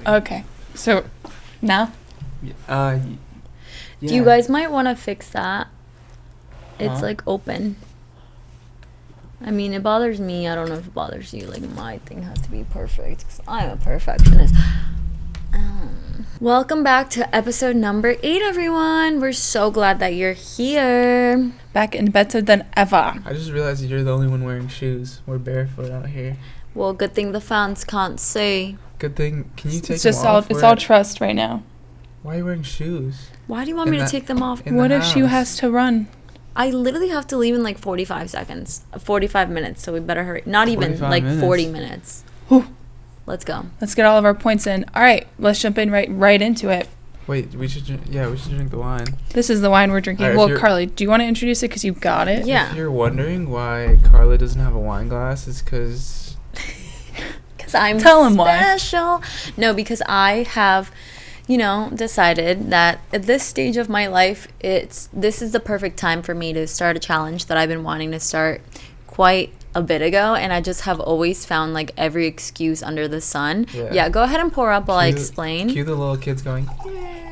Okay. So, now? Yeah. You guys might want to fix that. It's like open. I mean, it bothers me. I don't know if it bothers you. Like, my thing has to be perfect because I'm a perfectionist. Welcome back to episode number 8, everyone. We're so glad that you're here. Back in better than ever. I just realized you're the only one wearing shoes. We're barefoot out here. Well, good thing the fans can't see. Good thing. Can you take It's them just off? it's all trust right now. Why are you wearing shoes? Why do you want me to take them off? What if she has to run? I literally have to leave in like 45 minutes, so we better hurry. Not even like 40 minutes. Whew. Let's go. Let's get all of our points in. All right, let's jump in right into it. Wait, we should drink the wine. This is the wine we're drinking. Right, well, Carly, do you want to introduce it because you got it? Yeah. If you're wondering why Carla doesn't have a wine glass, it's because I'm Tell him special. Why. No, because I have, decided that at this stage of my life, this is the perfect time for me to start a challenge that I've been wanting to start quite a bit ago, and I just have always found like every excuse under the sun. Yeah, go ahead and pour up while I explain. Cue the little kids going,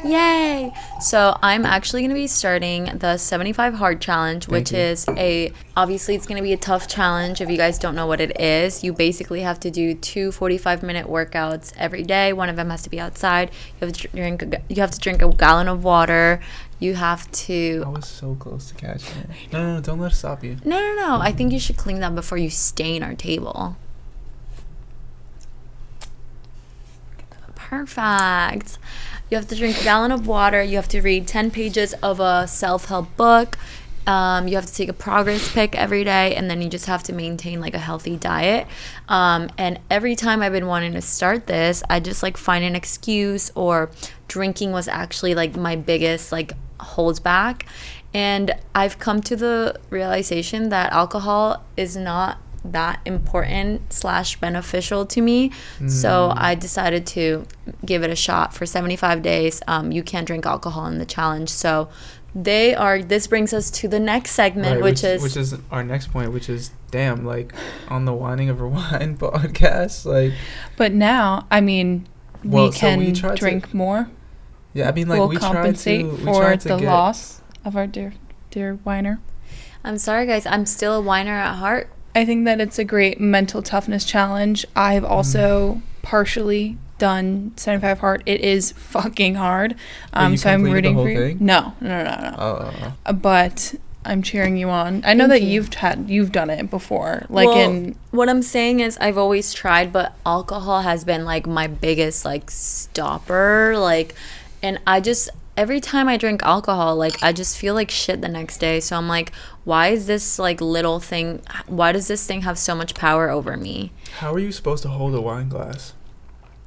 yay! So I'm actually going to be starting the 75 hard challenge, which is obviously it's going to be a tough challenge. If you guys don't know what it is, you basically have to do 2 45-minute workouts every day. One of them has to be outside. You have to drink a gallon of water. You have to... I was so close to catching it. No, don't let it stop you. No. I think you should clean that before you stain our table. Perfect. You have to drink a gallon of water. You have to read 10 pages of a self-help book. You have to take a progress pic every day, and then you just have to maintain like a healthy diet. And every time I've been wanting to start this, I just like find an excuse, or drinking was actually like my biggest like holds back. And I've come to the realization that alcohol is not that important / beneficial to me. So I decided to give it a shot for 75 days. You can't drink alcohol in the challenge. So this brings us to the next segment, right, which is our next point, which is damn, like on the Whining Over Wine podcast, like. But now, I mean, we can drink more. Yeah, I mean, like we'll compensate for the loss of our dear whiner. I'm sorry, guys. I'm still a whiner at heart. I think that it's a great mental toughness challenge. I've also partially done 75 hard. It is fucking hard. So I'm rooting for you. No. But I'm cheering you on. I know that you've done it before. What I'm saying is I've always tried, but alcohol has been like my biggest like stopper. And every time I drink alcohol, like I just feel like shit the next day. So I'm like, why is this like little thing? Why does this thing have so much power over me? How are you supposed to hold a wine glass?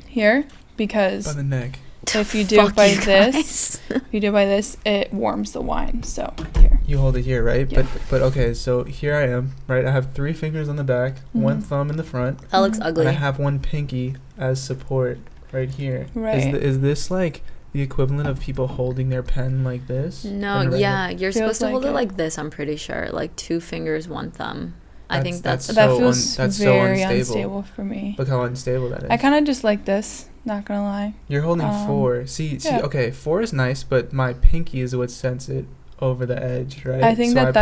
Here, because by the neck. If you do it by this, it warms the wine. So here. You hold it here, right? Yeah. But okay, so here I am, right? I have 3 fingers on the back, 1 thumb in the front. That looks ugly. And I have 1 pinky as support right here. Right. Is this like the equivalent of people holding their pen like this? No, yeah, you're supposed to hold it like this, I'm pretty sure. Like 2 fingers, 1 thumb. I think that feels that's very so unstable for me. Look how unstable that is. I kind of just like this, not gonna lie. You're holding 4. See, okay, 4 is nice, but my pinky is what sends it over the edge, right? I think I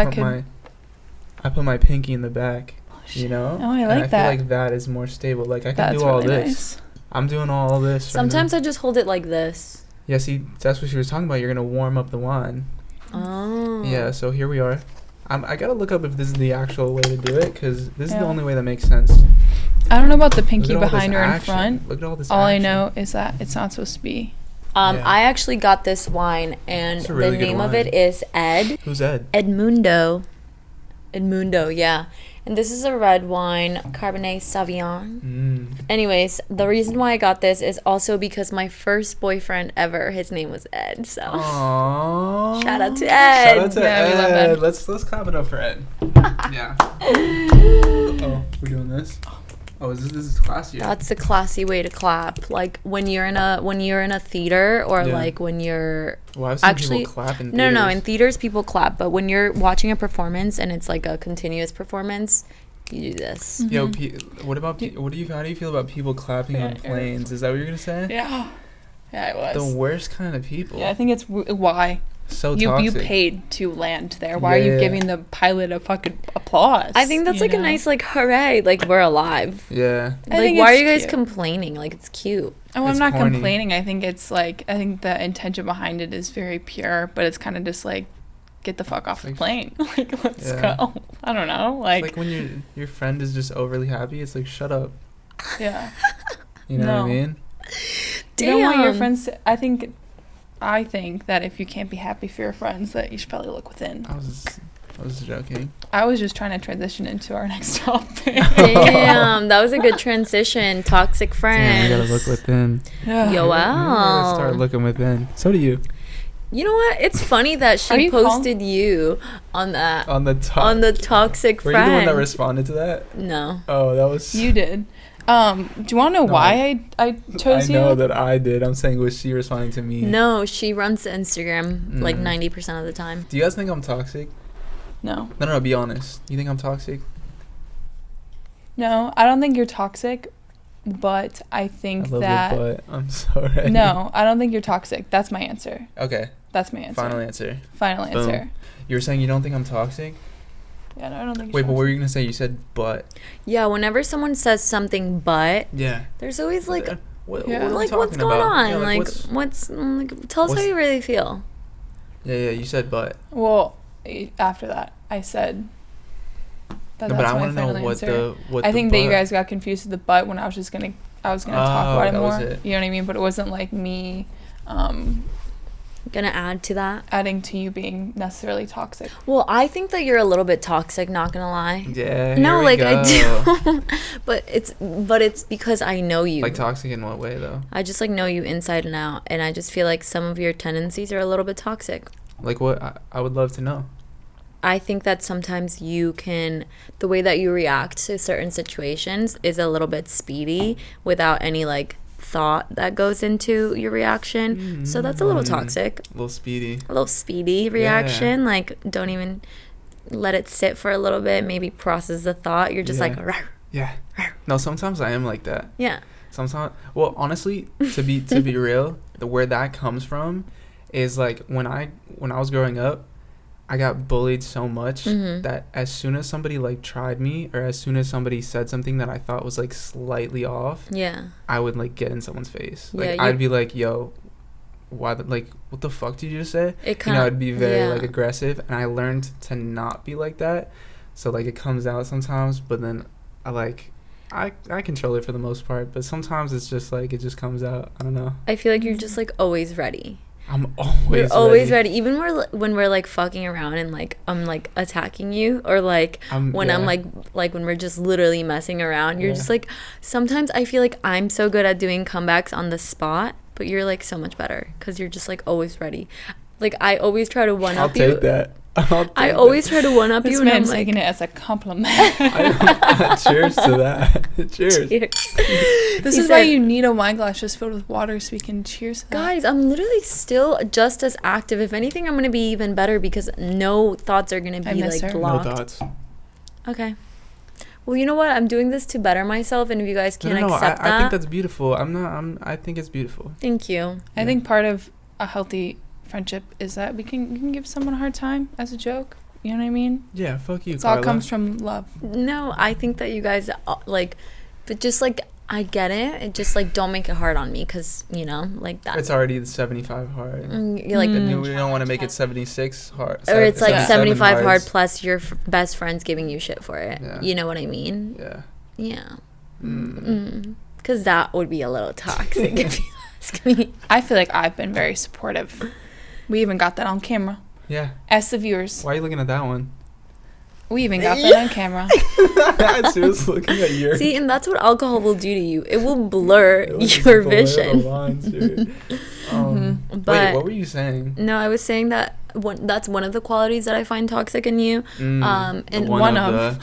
put my pinky in the back, Oh, I like I feel like that is more stable. Like I can do all really this. Nice. I'm doing all this. Sometimes I just hold it like this. Yeah, see, that's what she was talking about. You're gonna warm up the wine. Oh. Yeah, so here we are. I gotta look up if this is the actual way to do it, because this is the only way that makes sense. I don't know about the pinky behind or in front. Look at all this All action. I know is that it's not supposed to be. I actually got this wine, and the name of it is Ed. Who's Ed? Edmundo, yeah. And this is a red wine, Cabernet Sauvignon. Anyways, the reason why I got this is also because my first boyfriend ever, his name was Ed. So aww. Shout out to Ed. We love Ed. Let's clap it up for Ed. Yeah. Oh, we're doing this. Oh, this is classy. That's the classy way to clap. Like when you're in a theater, or like when you're I've seen people clap in theaters. No, in theaters people clap, but when you're watching a performance and it's like a continuous performance, You do this. Yo, what about how do you feel about people clapping on planes? Is that what you're gonna say? Yeah, it was the worst kind of people. Yeah, I think it's why. So toxic. You paid to land there. Why are you giving the pilot a fucking applause? I think that's like a nice like hooray, like we're alive. Yeah. Like why are you guys complaining? Like it's cute. Oh, I'm not complaining. I think it's like I think the intention behind it is very pure, but it's kind of just like get the fuck off the plane. Like let's go. I don't know. Like it's like when your friend is just overly happy, it's like shut up. Yeah. You know what I mean? You don't want your friends to, I think that if you can't be happy for your friends, that you should probably look within. I was joking. I was just trying to transition into our next topic. Damn, that was a good transition. Toxic friends. Damn, we gotta look within. Yoel. You gotta start looking within. So do you. You know what? It's funny that she posted you on that. On the toxic friend. Were you the one that responded to that? No. Oh, that was... You did. Do you want to know why I chose you? I know that I did. I'm saying, was she responding to me? No, she runs the Instagram like 90% of the time. Do you guys think I'm toxic? No. No, be honest. You think I'm toxic? No, I don't think you're toxic, but I think I love that... your butt. I'm sorry. No, I don't think you're toxic. That's my answer. Okay. That's my answer. Final answer. Boom. You were saying you don't think I'm toxic? Yeah, no, I don't think. Wait, but what were you gonna say? You said but. Yeah, whenever someone says something but, there's always like, what's going on? Yeah, like what's tell us how you really feel. Yeah, you said but. Well, after that, I said. But I want to know what I think that you guys got confused with the but when I was gonna talk about it more. You know what I mean? But it wasn't like me. Gonna add to that, adding to you being necessarily toxic. Well, I think that you're a little bit toxic, not gonna lie. Yeah. No, like I do. but it's because I know you. Like toxic in what way though? I just like know you inside and out, and I just feel like some of your tendencies are a little bit toxic. Like what? I would love to know. I think that sometimes the way that you react to certain situations is a little bit speedy without any like thought that goes into your reaction. So that's a little toxic. A little speedy reaction. Like don't even let it sit for a little bit, maybe process the thought. You're just like rawr, yeah rawr. No, sometimes I am like that. Yeah. Sometimes, well, honestly, to be real, where that comes from is like when I was growing up, I got bullied so much that as soon as somebody like tried me or as soon as somebody said something that I thought was like slightly off, I would like get in someone's face. Like I'd be like, yo, why what the fuck did you just say? I'd be very like aggressive, and I learned to not be like that. So like it comes out sometimes, but then I control it for the most part, but sometimes it's just like it just comes out. I don't know. I feel like you're just like always ready. I'm always ready. Even when we're like fucking around and like I'm like attacking you, or like when I'm like when we're just literally messing around, you're just like, sometimes I feel like I'm so good at doing comebacks on the spot, but you're like so much better because you're just like always ready. Like I always try to one up you. I'll take that. I always try to one up you. This man's taking it as a compliment. Cheers to that. Cheers. This is why you need a wine glass just filled with water so we can cheers to that. Guys, I'm literally still just as active. If anything, I'm going to be even better because no thoughts are going to be like blocked. No thoughts. Okay. Well, you know what? I'm doing this to better myself, and if you guys can accept that. I think that's beautiful. I think it's beautiful. Thank you. I think part of a healthy friendship is that you can give someone a hard time as a joke. You know what I mean? Yeah, fuck you, it Carla. all comes from love. No, I think that you guys like, but just like I get it. It just like don't make it hard on me because like that. It's already the 75 hard. You're like we don't want to make it 76 hard. Or it's like 75 hard plus your best friends giving you shit for it. Yeah. You know what I mean? Yeah. Yeah. Because that would be a little toxic if you ask me. I feel like I've been very supportive. We even got that on camera. Yeah. Ask the viewers. Why are you looking at that one? We even got that on camera. I was looking at yours. See, and that's what alcohol will do to you. It will blur your vision. Wait, what were you saying? No, I was saying that that's one of the qualities that I find toxic in you. And one of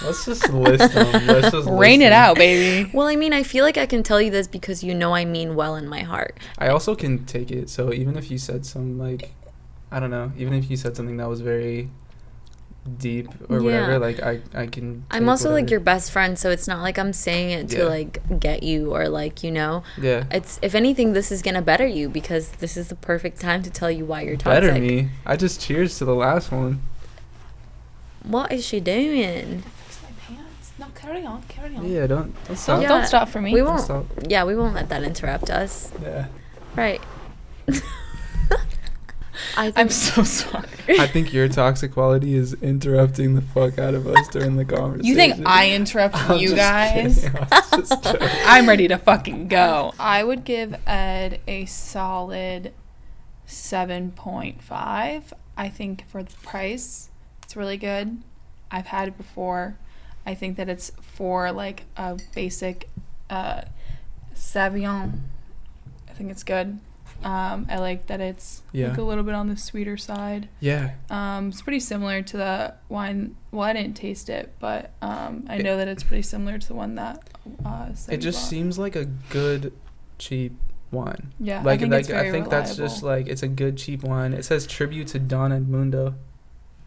let's just list them. Rain it out, baby. Well, I mean, I feel like I can tell you this because I mean well in my heart. I also can take it. So even if you said some I don't know, even if you said something that was very deep or whatever, like I can. I'm also whatever. like your best friend, so it's not like I'm saying it to like get you or like, you know. Yeah. It's, if anything, this is gonna better you because this is the perfect time to tell you why you're toxic. Better me. I just cheers to the last one. What is she doing? Fix my pants. No, carry on. Yeah, don't stop. Don't stop for me. We won't. Yeah, we won't let that interrupt us. Yeah. Right. I'm so sorry. I think your toxic quality is interrupting the fuck out of us during the conversation. You think I interrupt you guys? I'm ready to fucking go. I would give Ed a solid 7.5. I think for the price, it's really good. I've had it before. I think that it's for like a basic Savion. I think it's good. I like that it's like a little bit on the sweeter side. Yeah. It's pretty similar to the wine. Well, I didn't taste it, but I know that it's pretty similar to the one that it just seems like a good, cheap wine. Yeah, like I think that's just like, it's a good cheap wine. It says tribute to Don Edmundo.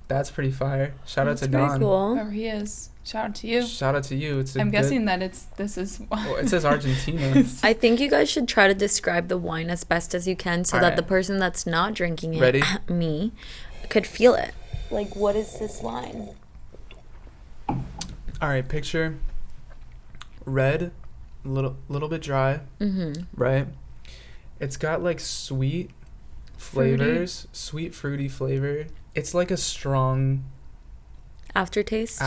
That's pretty fire. Shout out to Don. Cool. Whoever he is. Shout out to you. Shout out to you. I'm guessing that this is. Well, it says Argentina. I think you guys should try to describe the wine as best as you can so that the person that's not drinking it, me, could feel it. Like, what is this wine? All right, picture red, little bit dry, right? It's got like sweet flavors, sweet fruity flavor. It's like a strong aftertaste.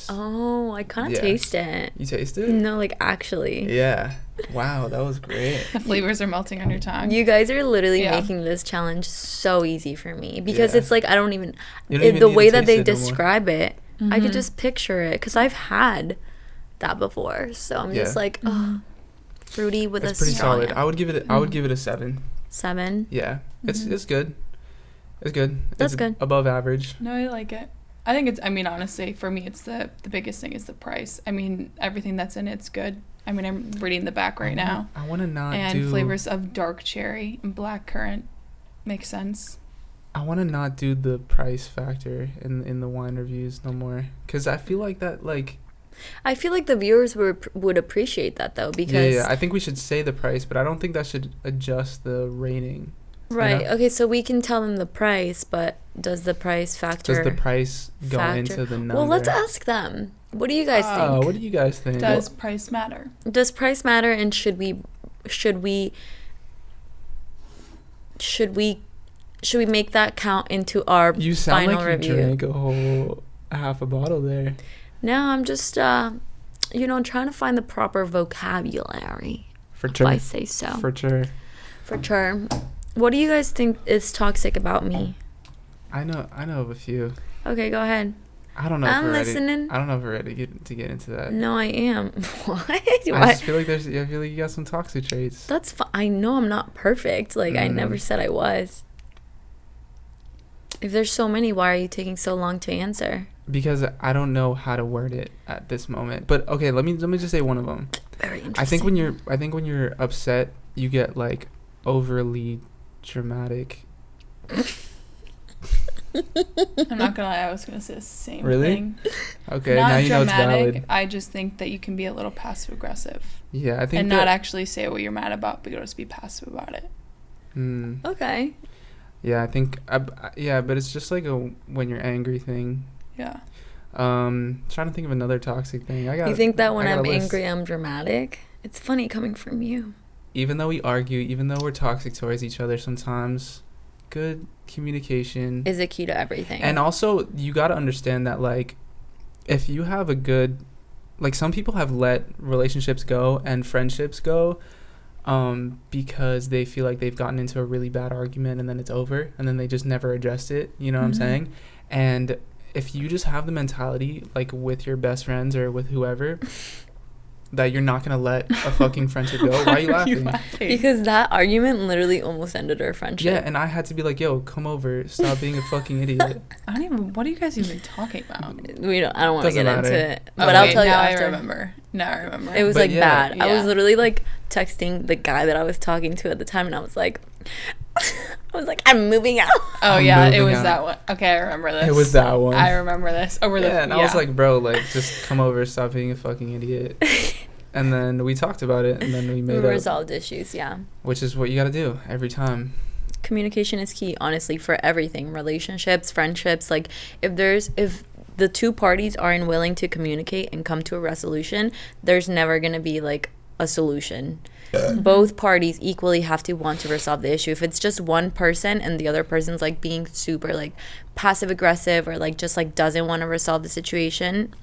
Oh, I kind of taste it. You taste it? No, like actually. Yeah. Wow, that was great. The flavors are melting on your tongue. You guys are literally making this challenge so easy for me because it's like I don't even the way that they describe it, I could just picture it because I've had that before. So I'm just like, fruity with it's a pretty strong. solid. I would give it a 7. 7. Yeah, it's good. It's good. That's good. Above average. No, I like it. I think it's, I mean, honestly, for me, it's the biggest thing is the price. I mean, everything that's in it's good. I mean, I'm reading the back right now. I want to not and flavors of dark cherry and black currant makes sense. I want to not do the price factor in the wine reviews no more. Because I feel like that, like... I feel like the viewers would appreciate that, though, because... Yeah, I think we should say the price, but I don't think that should adjust the rating. Right. You know? Okay, so we can tell them the price, but does the price factor... Does the price go into the number? Well, let's ask them. What do you guys think? What do you guys think? Does price matter? Does price matter, and should we make that count into our final review? You sound like you drank a whole half a bottle there. No, I'm just trying to find the proper vocabulary. For sure. If I say so. For sure. For sure. What do you guys think is toxic about me? I know of a few. Okay, go ahead. I don't know. I'm listening. I don't know if we're ready to get into that. No, I am. What? I just feel like I feel like you got some toxic traits. That's fine. I know I'm not perfect. Like I never said I was. If there's so many, why are you taking so long to answer? Because I don't know how to word it at this moment. But okay, let me just say one of them. Very interesting. I think when you're upset, you get like overly dramatic. I'm not gonna lie, I was gonna say the same thing. Okay, not now you know it's dramatic, valid. I just think that you can be a little passive aggressive. Yeah, I think and not actually say what you're mad about, but you'll just be passive about it. Okay. Yeah, I think but it's just like when you're angry thing. Yeah. Trying to think of another toxic thing. You think that when I'm angry, I'm dramatic? It's funny coming from you. Even though we argue, even though we're toxic towards each other sometimes, good communication is a key to everything. And also, you got to understand that, like, if you have a good... Like, some people have let relationships go and friendships go because they feel like they've gotten into a really bad argument and then it's over and then they just never addressed it. You know what I'm saying? And if you just have the mentality, like, with your best friends or with whoever... that you're not gonna let a fucking friendship go. Why are you laughing? Because that argument literally almost ended our friendship. Yeah, and I had to be like, yo, come over. Stop being a fucking idiot. What are you guys even talking about? I don't want to get into it. But I'll tell you after. Now I remember. It was bad. Yeah. I was literally like texting the guy that I was talking to at the time and I was like I was like, I'm moving out. Oh, yeah, it was that one. Okay, I remember this. It was that one. I remember this. And I was like, bro, like, just come over, stop being a fucking idiot. And then we talked about it, and then we resolved issues, yeah. Which is what you got to do every time. Communication is key, honestly, for everything. Relationships, friendships. Like, if the two parties aren't willing to communicate and come to a resolution, there's never going to be, like, a solution. Both parties equally have to want to resolve the issue. If it's just one person and the other person's like being super like passive aggressive or like just like doesn't want to resolve the situation,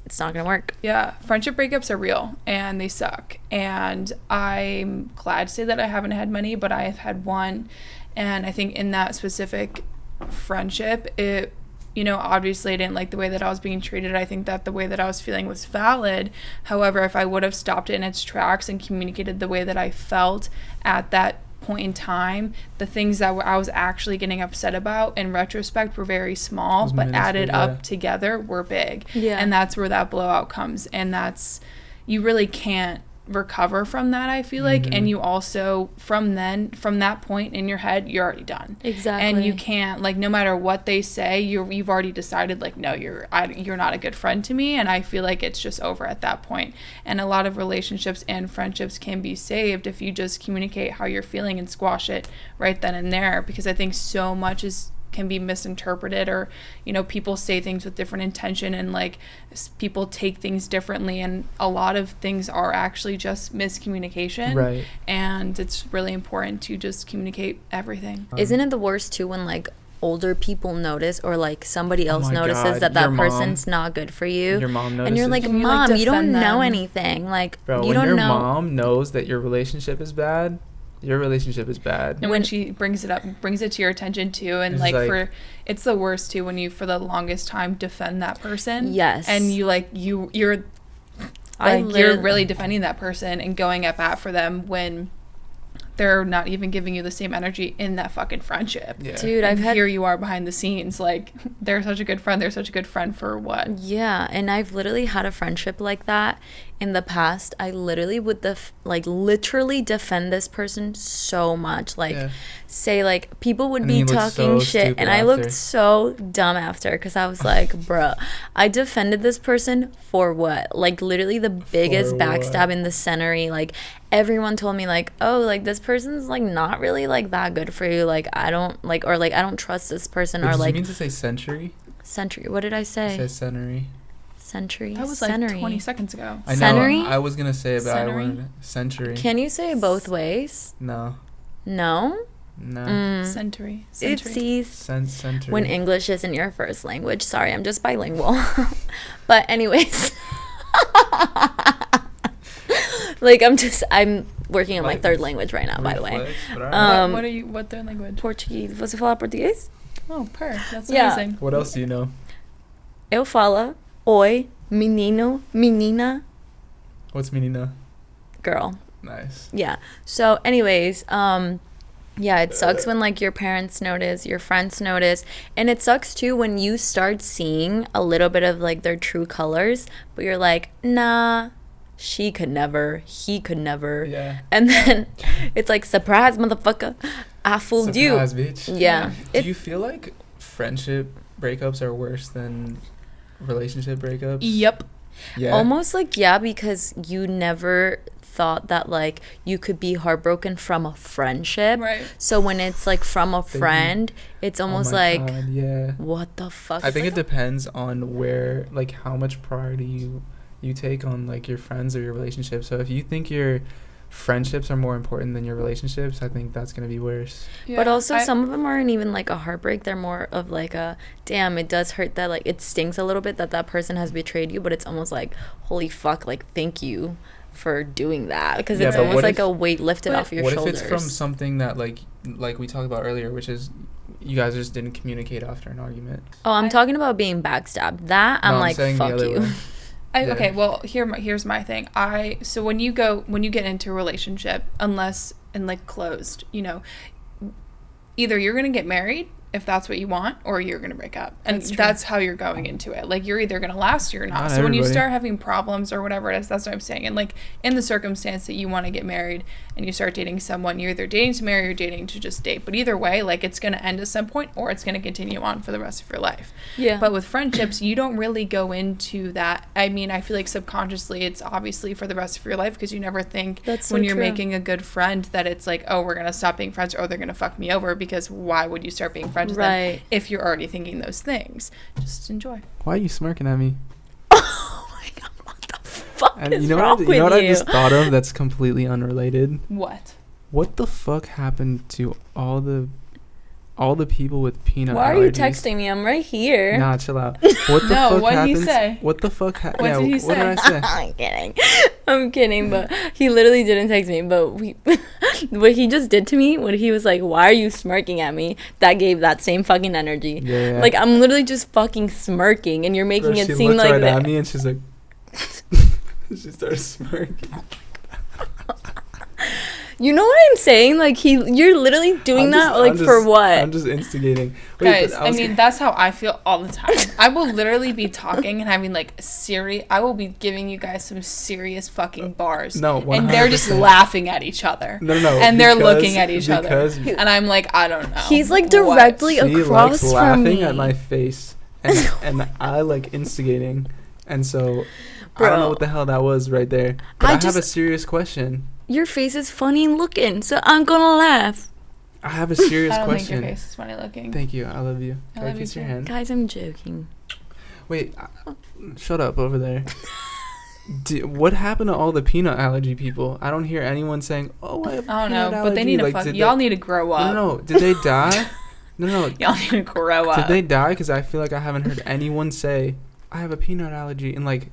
it's not gonna work. Yeah, friendship breakups are real and they suck, and I'm glad to say that I haven't had many, but I have had one. And I think in that specific friendship, it, you know, obviously I didn't like the way that I was being treated. I think that the way that I was feeling was valid. However, if I would have stopped it in its tracks and communicated the way that I felt at that point in time, the things that I was actually getting upset about in retrospect were very small, but added up together were big. Yeah. And that's where that blowout comes. And that's, you really can't recover from that, I feel like. And you also from that point in your head, you're already done. Exactly. And you can't, like, no matter what they say, you've already decided, like, no, you're not a good friend to me, and I feel like it's just over at that point. And a lot of relationships and friendships can be saved if you just communicate how you're feeling and squash it right then and there, because I think so much can be misinterpreted, or, you know, people say things with different intention, and like people take things differently, and a lot of things are actually just miscommunication, right? And it's really important to just communicate everything. Isn't it the worst too when like older people notice, or like somebody else notices that person's not good for you, your mom notices, and you're like, Mom, you don't know anything, like, bro, you don't know. When your mom knows that your relationship is bad, your relationship is bad. And when she brings it to your attention too, and like it's the worst too when you for the longest time defend that person. Yes. And you like you're really defending that person and going at bat for them when they're not even giving you the same energy in that fucking friendship. Yeah. Dude, here you are behind the sines, like, they're such a good friend. They're such a good friend for what? Yeah, and I've literally had a friendship like that in the past. I literally would literally defend this person so much. Like, say, like, people would be talking shit, and I looked so dumb after, because I was like, bruh, I defended this person for what? Like, literally the biggest backstab in the century. Like, everyone told me, like, oh, like, this person's, like, not really, like, that good for you. Like, I don't, like, or, like, I don't trust this person. Or, like... Did you mean to say century? Century. What did I say? You said century. Century. That was like 20 seconds ago. I know. Century? I was going to say it, but I wanted century. Can you say it both ways? No. No? No. Century. Oopsies. Century. When English isn't your first language. Sorry, I'm just bilingual. But anyways. Like, I'm working on my third language right now, by the way. What third language? Portuguese. Você fala português? Oh, that's amazing. What else do you know? Eu falo oi, menino, menina. What's menina? Girl. Nice. Yeah. So anyways, yeah, it sucks when, like, your parents notice, your friends notice, and it sucks too when you start seeing a little bit of, like, their true colors, but you're like, nah, she could never, he could never. Yeah. And then it's like, surprise, motherfucker, I fooled you. Surprise, bitch. Yeah. Do you feel like friendship breakups are worse than relationship breakups? Yep. Yeah. Almost like, yeah, because you never thought that, like, you could be heartbroken from a friendship. Right. So when it's, like, from a friend, it's almost like, God, yeah. What the fuck? I think it depends on where, like, how much priority you take on, like, your friends or your relationship. So if you think your friendships are more important than your relationships, I think that's going to be worse. Yeah, but also some of them aren't even like a heartbreak. They're more of like a, damn, it does hurt that, like, it stings a little bit that person has betrayed you, but it's almost like, holy fuck, like, thank you for doing that, because it's almost like a weight lifted off your shoulders. What if it's from something that, like we talked about earlier, which is you guys just didn't communicate after an argument? Oh, I'm talking about being backstabbed. That I'm like, fuck you. Okay, well, here's my thing. So when you get into a relationship, unless, and like, closed, you know, either you're gonna get married if that's what you want, or you're going to break up. And that's how you're going into it. Like, you're either going to last or you're not. So when you start having problems or whatever it is, that's what I'm saying. And, like, in the circumstance that you want to get married and you start dating someone, you're either dating to marry or dating to just date. But either way, like, it's going to end at some point, or it's going to continue on for the rest of your life. Yeah. But with friendships, you don't really go into that. I mean, I feel like subconsciously it's obviously for the rest of your life, because you never think when you're making a good friend that it's like, oh, we're going to stop being friends, or they're going to fuck me over, because why would you start being friends with them if you're already thinking those things? Just enjoy. Why are you smirking at me? Oh my god, what the fuck is wrong with you? You know what I just thought of that's completely unrelated? What the fuck happened to all the people with peanut allergies? Why are you texting me? I'm right here. Nah, chill out. What the fuck what happens? Did he say? What the fuck What did he say? What did I say? I'm kidding, but he literally didn't text me. But what he just did to me, when he was like, why are you smirking at me? That gave that same fucking energy. Yeah. Like, I'm literally just fucking smirking, and you're making it seem like that. She looked right at me, and she's like... she started smirking. You know what I'm saying? Like, you're literally doing for what? I'm just instigating. Wait, guys, I mean, that's how I feel all the time. I will literally be talking and having, like, I will be giving you guys some serious fucking bars. No, 100%. And they're just laughing at each other. No. And they're looking at each other. And I'm like, I don't know. He's, like, directly across from me. Laughing at my face. And I, like, instigating. And so, I don't know what the hell that was right there. But I have a serious question. Your face is funny looking, so I'm gonna laugh. I have a serious question. I don't think your face is funny looking. Thank you. I love you. I love you too. Your hand? Guys, I'm joking. Wait, shut up over there. What happened to all the peanut allergy people? I don't hear anyone saying, "Oh, I have peanut allergy." But they need to y'all need to grow up. No. Did they die? No. Y'all need to grow up. Did they die? Because I feel like I haven't heard anyone say, "I have a peanut allergy," in like.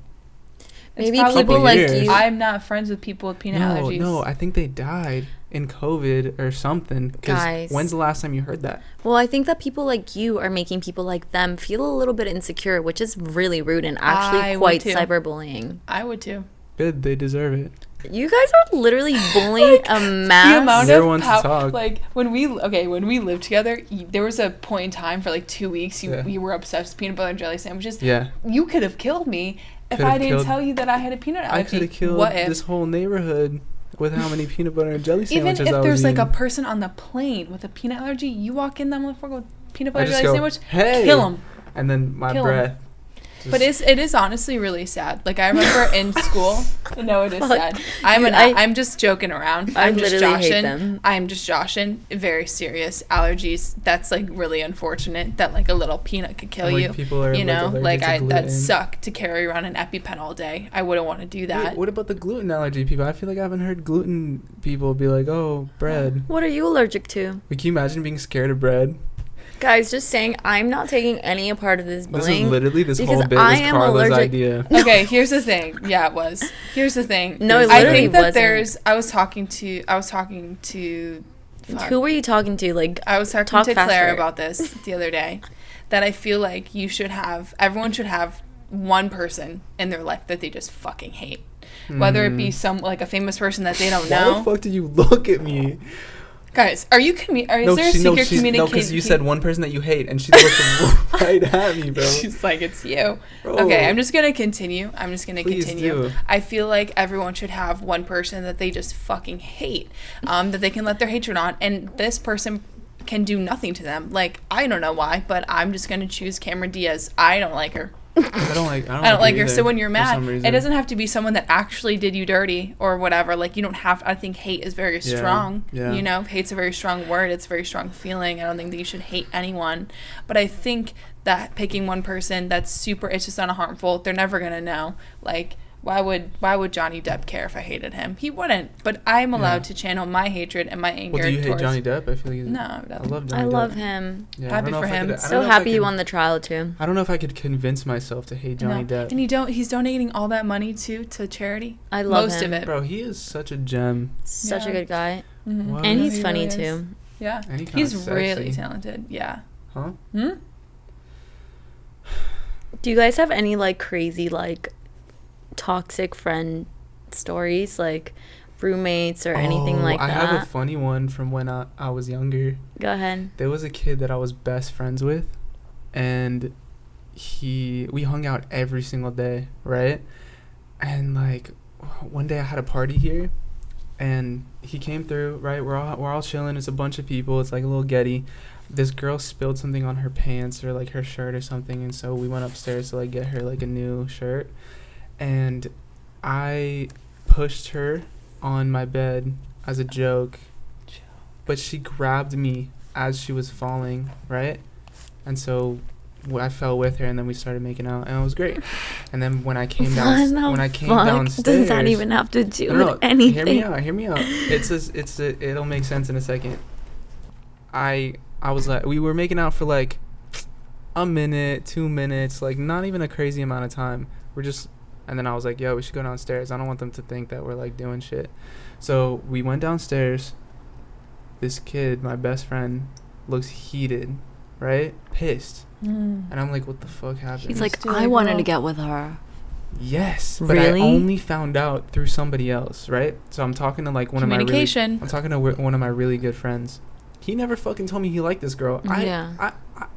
Maybe people like you. I'm not friends with people with peanut allergies. No, I think they died in COVID or something. Guys, when's the last time you heard that? Well, I think that people like you are making people like them feel a little bit insecure, which is really rude and actually quite cyberbullying. I would too. Good, they deserve it. You guys are literally bullying a mass. The amount of power, like when we lived together, there was a point in time for like 2 weeks you were obsessed with peanut butter and jelly sandwiches. Yeah. You could have killed me if I didn't tell you that I had a peanut allergy. I could have killed this whole neighborhood with how many peanut butter and jelly sandwiches I was eating. Even if there's like a person on the plane with a peanut allergy, you walk in that motherfucker with peanut butter and jelly sandwich, hey, kill him. And then my breath. But it is honestly really sad. Like, I remember in school. No, it is sad. I'm just joking around. I'm just joshing. I'm just joshing. Very serious allergies. That's like really unfortunate that like a little peanut could kill you. People are that suck to carry around an EpiPen all day. I wouldn't want to do that. Wait, what about the gluten allergy people? I feel like I haven't heard gluten people be like, "Oh, bread." What are you allergic to? Can you imagine being scared of bread? Guys, just saying, I'm not taking any part of this bullying. This is literally this whole bit was Carla's idea. Okay, here's the thing. Yeah, it was. Here's the thing. No, it literally wasn't. I was talking to. Who were you talking to? Like, I was talking to Claire about this the other day. That I feel like everyone should have one person in their life that they just fucking hate. Whether it be a famous person that they don't know. Why the fuck did you look at me? Guys, is there a secret communication? No, because you said one person that you hate, and she looked right at me, bro. She's like, it's you. Bro. Okay, I'm just going to continue. Please do. I feel like everyone should have one person that they just fucking hate, that they can let their hatred on, and this person can do nothing to them. Like, I don't know why, but I'm just going to choose Cameron Diaz. I don't like her. I don't like her. So when you're mad, it doesn't have to be someone that actually did you dirty or whatever. Like, you don't have. I think hate is very strong. Yeah. You know, hate's a very strong word. It's a very strong feeling. I don't think that you should hate anyone. But I think that picking one person it's just not harmful. They're never gonna know. Like, why would Johnny Depp care if I hated him? He wouldn't. But I'm allowed to channel my hatred and my anger. Well, do you hate Johnny Depp? I feel like no. I love Johnny Depp. I love him. Yeah, happy for him. So happy he won the trial too. I don't know if I could convince myself to hate Johnny Depp. And he's donating all that money to charity. I love most him. of it. Bro, he is such a gem. Such a good guy. Mm-hmm. And he's funny too. Yeah. And he's really talented. Yeah. Huh? Hmm? Do you guys have any like crazy like toxic friend stories? Like roommates or anything like that? I have a funny one from when I was younger. Go ahead. There was a kid that I was best friends with, and we hung out every single day, right? And like one day I had a party here, and he came through, right? We're all chilling. It's a bunch of people. It's like a little getty. This girl spilled something on her pants or like her shirt or something, and so we went upstairs to like get her like a new shirt, and I pushed her on my bed as a joke, but she grabbed me as she was falling, right? And so I fell with her, and then we started making out, and it was great. And then when I came downstairs, does that even have to do with anything? Hear me out. It'll make sense in a second. I was like, we were making out for like a minute, 2 minutes, like not even a crazy amount of time. And then I was like, yo, we should go downstairs. I don't want them to think that we're like doing shit. So we went downstairs. This kid, my best friend, looks heated, right? Pissed. And I'm like, what the fuck happened? He's like, I wanted to get with her. Yes, but really? I only found out through somebody else, right? So I'm talking to like one of my really good friends. He never fucking told me he liked this girl.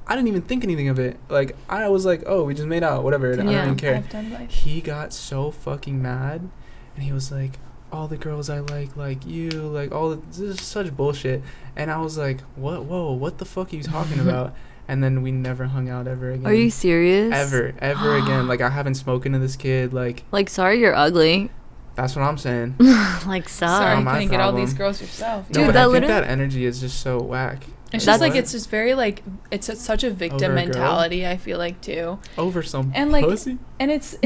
I didn't even think anything of it. Like I was like, oh, we just made out, whatever. I don't even care. He got so fucking mad, and he was like, all the girls I like you, like this is such bullshit. And I was like, what the fuck are you talking about? And then we never hung out ever again. Are you serious? Ever again. Like, I haven't spoken to this kid. Like, sorry, you're ugly. That's what I'm saying. Like, sorry, you couldn't get all these girls yourself. No, but I think that energy is just so whack. It's just like, it's just very like, such a victim mentality, I feel like, too. Over some and like, pussy? And it's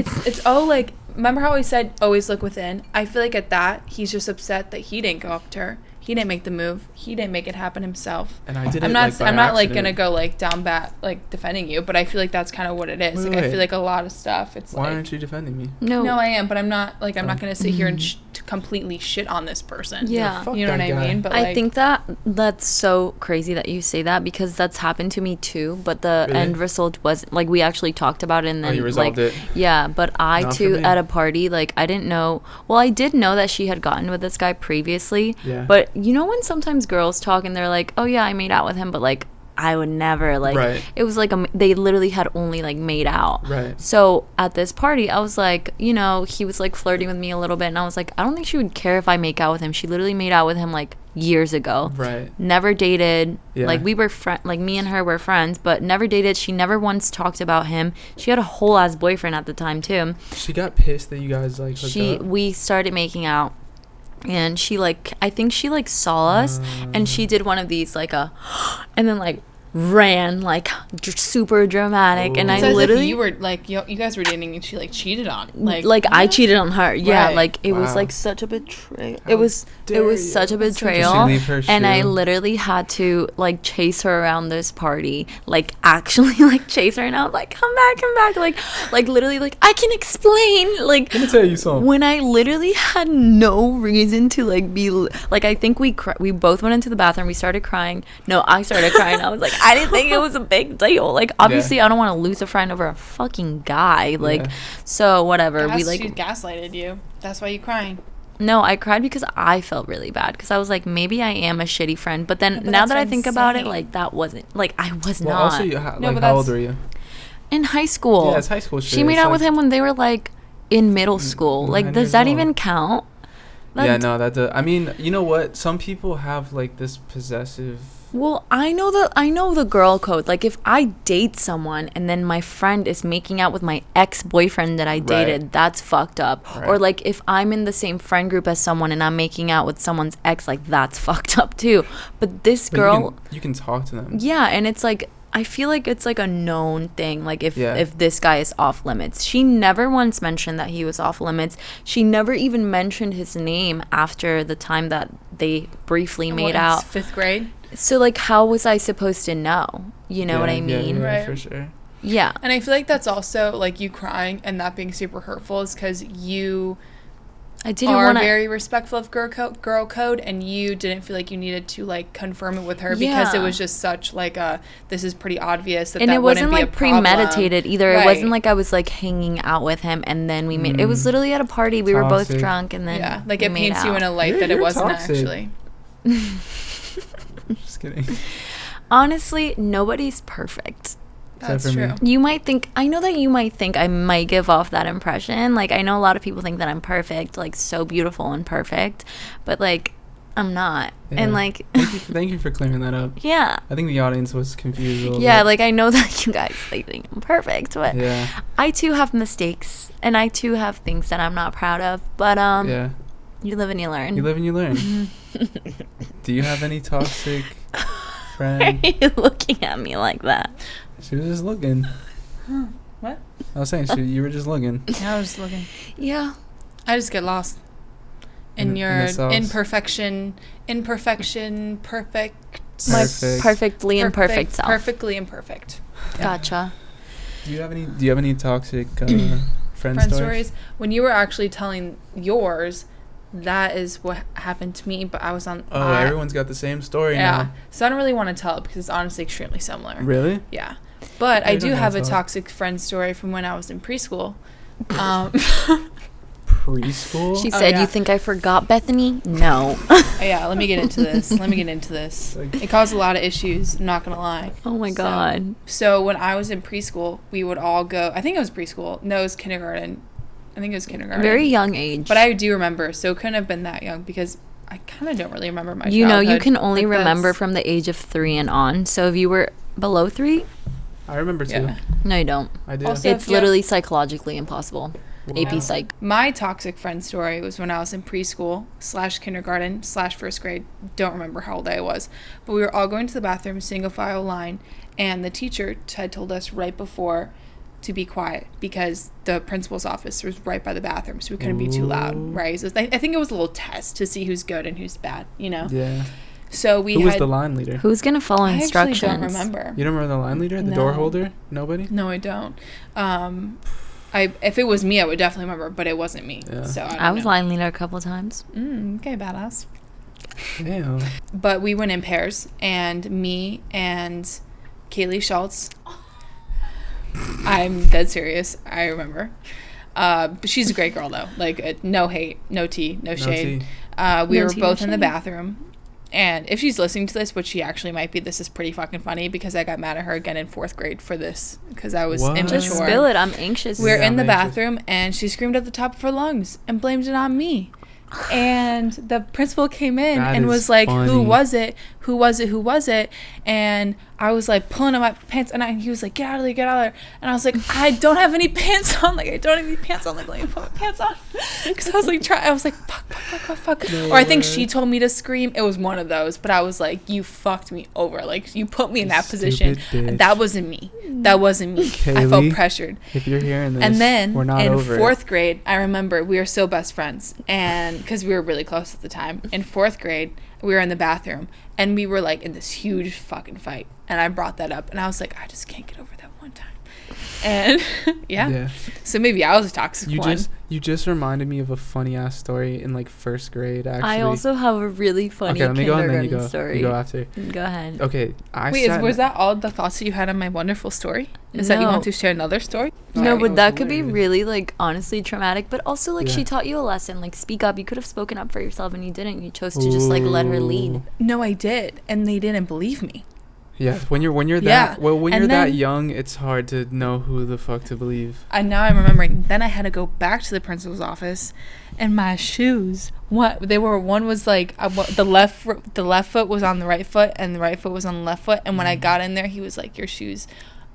like, remember how he said, always look within? I feel like at that, he's just upset that he didn't go up to her. He didn't make the move. He didn't make it happen himself. And I did I'm not like gonna go like down bat like defending you, but I feel like that's kind of what it is. I feel like a lot of stuff. It's why aren't you defending me? No, I am, but I'm not like I'm not gonna sit here and completely shit on this person. Yeah, you know what I mean. But I think that's so crazy that you say that, because that's happened to me too. But the end result was like we actually talked about it, and then you resolved it. Yeah, but I too at a party, like I didn't know. Well, I did know that she had gotten with this guy previously. Yeah. But you know when sometimes girls talk and they're like, oh yeah, I made out with him, but like I would never, like, right. It was like they literally had only like made out. Right. So at this party, I was like, you know, he was like flirting with me a little bit, and I was like, I don't think she would care if I make out with him. She literally made out with him like years ago. Right. Never dated. Yeah. Like we were like me and her were friends, but never dated. She never once talked about him. She had a whole ass boyfriend at the time too. She got pissed that you guys like hooked up? We started making out. And she like, I think she like saw us, and she did one of these like and then like ran like super dramatic. Ooh. And I literally, you were like, you guys were dating, and she like cheated on like I cheated on her. Yeah, right. Like it was like such a betrayal. It was such a betrayal. And I literally had to like chase her around this party, like actually like chase her, and I was like, come back, like literally like I can explain, like let me tell you something. When I literally had no reason to like be like, I think we both went into the bathroom, we started crying. No, I started crying. I was like, I didn't think it was a big deal. Like, obviously, I don't want to lose a friend over a fucking guy. Like, so whatever. She gaslighted you. That's why you crying. No, I cried because I felt really bad. Because I was like, maybe I am a shitty friend. But then now that I think about it, like, that wasn't, like, I was not. Also, how old were you? In high school. Yeah, it's high school shit. She made out with him when they were, like, in middle school. Like, does that even count? I mean, you know what? Some people have, like, this possessive... Well, I know the girl code. Like, if I date someone and then my friend is making out with my ex-boyfriend that I dated, that's fucked up. Right. Or like if I'm in the same friend group as someone and I'm making out with someone's ex, like that's fucked up too. But this girl, you can talk to them. Yeah, and it's like, I feel like it's like a known thing. Like if this guy is off limits. She never once mentioned that he was off limits. She never even mentioned his name after the time that they briefly made out. 5th grade. So, like, how was I supposed to know? You know what I mean? Yeah, right. For sure. Yeah. And I feel like that's also, like, you crying and that being super hurtful is because you are very respectful of girl code, and you didn't feel like you needed to like confirm it with her because it was just such like this is pretty obvious that it wasn't like premeditated either. Right. It wasn't like I was like hanging out with him and then we made it was literally at a party. We were both drunk and then like it paints you in a light that it wasn't actually. Just kidding. Honestly, nobody's perfect. That's true. You might think, I know that you might think I might give off that impression. Like, I know a lot of people think that I'm perfect, like, so beautiful and perfect. But, like, I'm not. Yeah. And, like... Thank you for clearing that up. Yeah. I think the audience was confused a little bit. Yeah, like, I know that you guys, like, think I'm perfect. But I, too, have mistakes. And I, too, have things that I'm not proud of. But, you live and you learn. You live and you learn. Do you have any toxic friend? Why are you looking at me like that? She was just looking. What? I was saying, you were just looking. Yeah, I was just looking. Yeah. I just get lost in your perfectly imperfect self. Perfectly imperfect. Yeah. Gotcha. Do you have any toxic friend stories? When you were actually telling yours, that is what happened to me, but I was on... everyone's got the same story now. So I don't really want to tell it because it's honestly extremely similar. Really? Yeah. But I do have a toxic friend story from when I was in preschool. Preschool? She said, you think I forgot, Bethany? No. Let me get into this. It caused a lot of issues, I'm not going to lie. Oh, my God. So when I was in preschool, we would all go... I think it was preschool. No, it was kindergarten. I think it was kindergarten. Very young age. But I do remember, so it couldn't have been that young because I kind of don't really remember my childhood. You can only remember from the age of 3 and on. So if you were below 3... I remember too. Yeah. No, you don't. I do. Also, it's literally psychologically impossible. Wow. AP Psych. My toxic friend story was when I was in preschool / kindergarten / first grade. Don't remember how old I was. But we were all going to the bathroom, single file line, and the teacher had told us right before to be quiet because the principal's office was right by the bathroom, so we couldn't be too loud, right? So I think it was a little test to see who's good and who's bad, you know? Yeah. So Who was the line leader? Who's going to follow instructions? I actually don't remember. You don't remember the line leader? The door holder? Nobody? No, I don't. If it was me, I would definitely remember, but it wasn't me. Yeah. So I was line leader a couple times. Okay, badass. Damn. But we went in pairs, and me and Kaylee Schultz. I'm dead serious. I remember. But she's a great girl, though. Like, no hate, no tea, no shade. We were both in the bathroom. And if she's listening to this, which she actually might be, this is pretty fucking funny because I got mad at her again in 4th grade for this because I was immature. Just spill it. I'm anxious. We're in the bathroom and she screamed at the top of her lungs and blamed it on me. And the principal came in and was like, funny. Who was it? And I was like pulling on my pants and he was like, get out of there. And I was like, I don't have any pants on. Like, let me put my pants on. Because I was like, fuck. No, or I think she told me to scream. It was one of those. But I was like, you fucked me over. Like, you put me in that position. And that wasn't me. Kaylee, I felt pressured. If you're hearing this, and then we're not in over 4th grade, I remember we were still best friends. And because we were really close at the time. In 4th grade, we were in the bathroom. And we were, like, in this huge fucking fight. And I brought that up. And I was like, I just can't get over that one time. And, yeah. So maybe I was a toxic one. You just reminded me of a funny-ass story in, like, 1st grade, actually. I also have a really funny kindergarten story. You go after. Go ahead. Okay. Was that all the thoughts that you had on my wonderful story? Is that you want to share another story? No, but that could be really, like, honestly traumatic. But also, like, she taught you a lesson. Like, speak up. You could have spoken up for yourself, and you didn't. You chose to just, like, let her lead. No, I did. And they didn't believe me. Yeah, when you're that young, it's hard to know who the fuck to believe. And now I'm remembering. Then I had to go back to the principal's office, and my shoes. One was like the left foot was on the right foot, and the right foot was on the left foot. And when I got in there, he was like, "Your shoes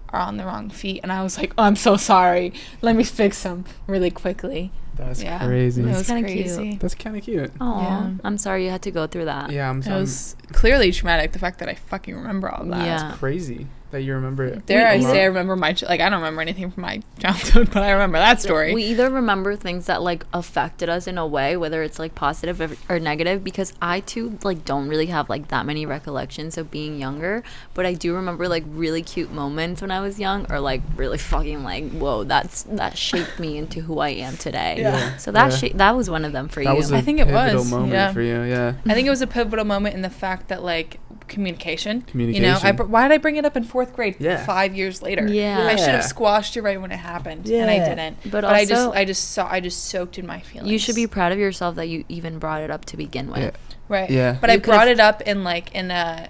are on the wrong feet," and I was like, "Oh, I'm so sorry. Let me fix them really quickly." That's crazy. That was kind of cute. That's kind of cute. Oh, yeah. I'm sorry you had to go through that. Yeah, It was clearly traumatic. The fact that I fucking remember all that. Yeah. That's crazy. that you remember? Dare I say I remember I don't remember anything from my childhood, but I remember that story. We either remember things that like affected us in a way, whether it's like positive or negative, because I too like don't really have like that many recollections of being younger, but I do remember like really cute moments when I was young, or like really fucking like, whoa, that shaped me into who I am today. Yeah. So that was one of them for you. I think it was a pivotal moment for you. Yeah. I think it was a pivotal moment in the fact that like communication. You know, why did I bring it up in 4th grade 5 years later? Yeah. I should have squashed it right when it happened, and I didn't. But also, I just soaked in my feelings. You should be proud of yourself that you even brought it up to begin with. Yeah. Right. Yeah. But I brought it up in a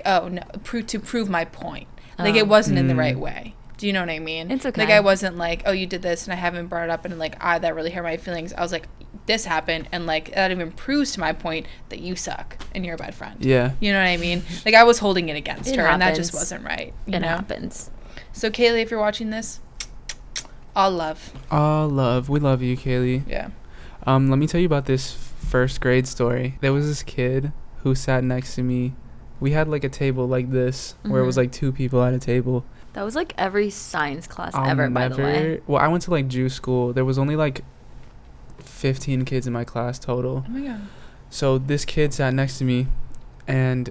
oh no, to prove my point. Like it wasn't in the right way. Do you know what I mean? It's okay. Like I wasn't like, oh, you did this, and I haven't brought it up, and like that really hurt my feelings. I was like, this happened, and like that even proves to my point that you suck and you're a bad friend. Yeah. You know what I mean? Like I was holding it against her, happens. and that just wasn't right. You know? Happens. So Kaylee, if you're watching this, all love. All love. We love you, Kaylee. Yeah. Let me tell you about this 1st grade story. There was this kid who sat next to me. We had like a table like this, where it was like 2 people at a table. That was like every science class ever, by the way. Well, I went to like Jew school. There was only like 15 kids in my class total. Oh my god. So this kid sat next to me, and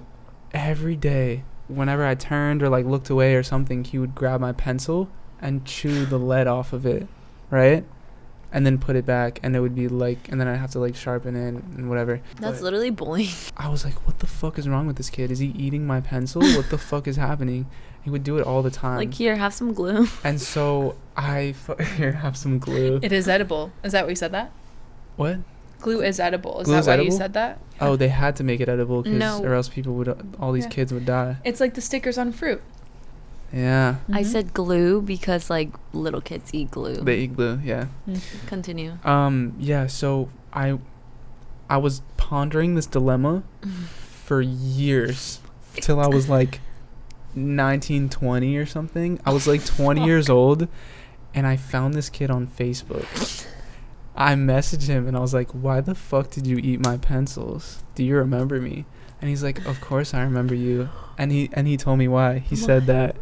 every day, whenever I turned or like looked away or something, he would grab my pencil and chew the lead off of it, right? And then put it back, and it would be like, and then I'd have to like sharpen it and whatever. That's literally bullying. I was like, what the fuck is wrong with this kid? Is he eating my pencil? What the fuck is happening? He would do it all the time. Like, here, have some glue. And so here, have some glue. It is edible. Is that what you said that? What? Glue is edible. Is Glue that why edible? you said that? Oh, they had to make it edible, No. or else people would, all these kids would die. It's like the stickers on fruit. Yeah. I said glue because like little kids eat glue. They eat glue, yeah. Continue. Yeah, so I was pondering this dilemma for years till I was like 19, 20 or something. I was like 20 years old, and I found this kid on Facebook. I messaged him and I was like, why the fuck did you eat my pencils? Do you remember me? And he's like, of course I remember you. And he told me why. He said that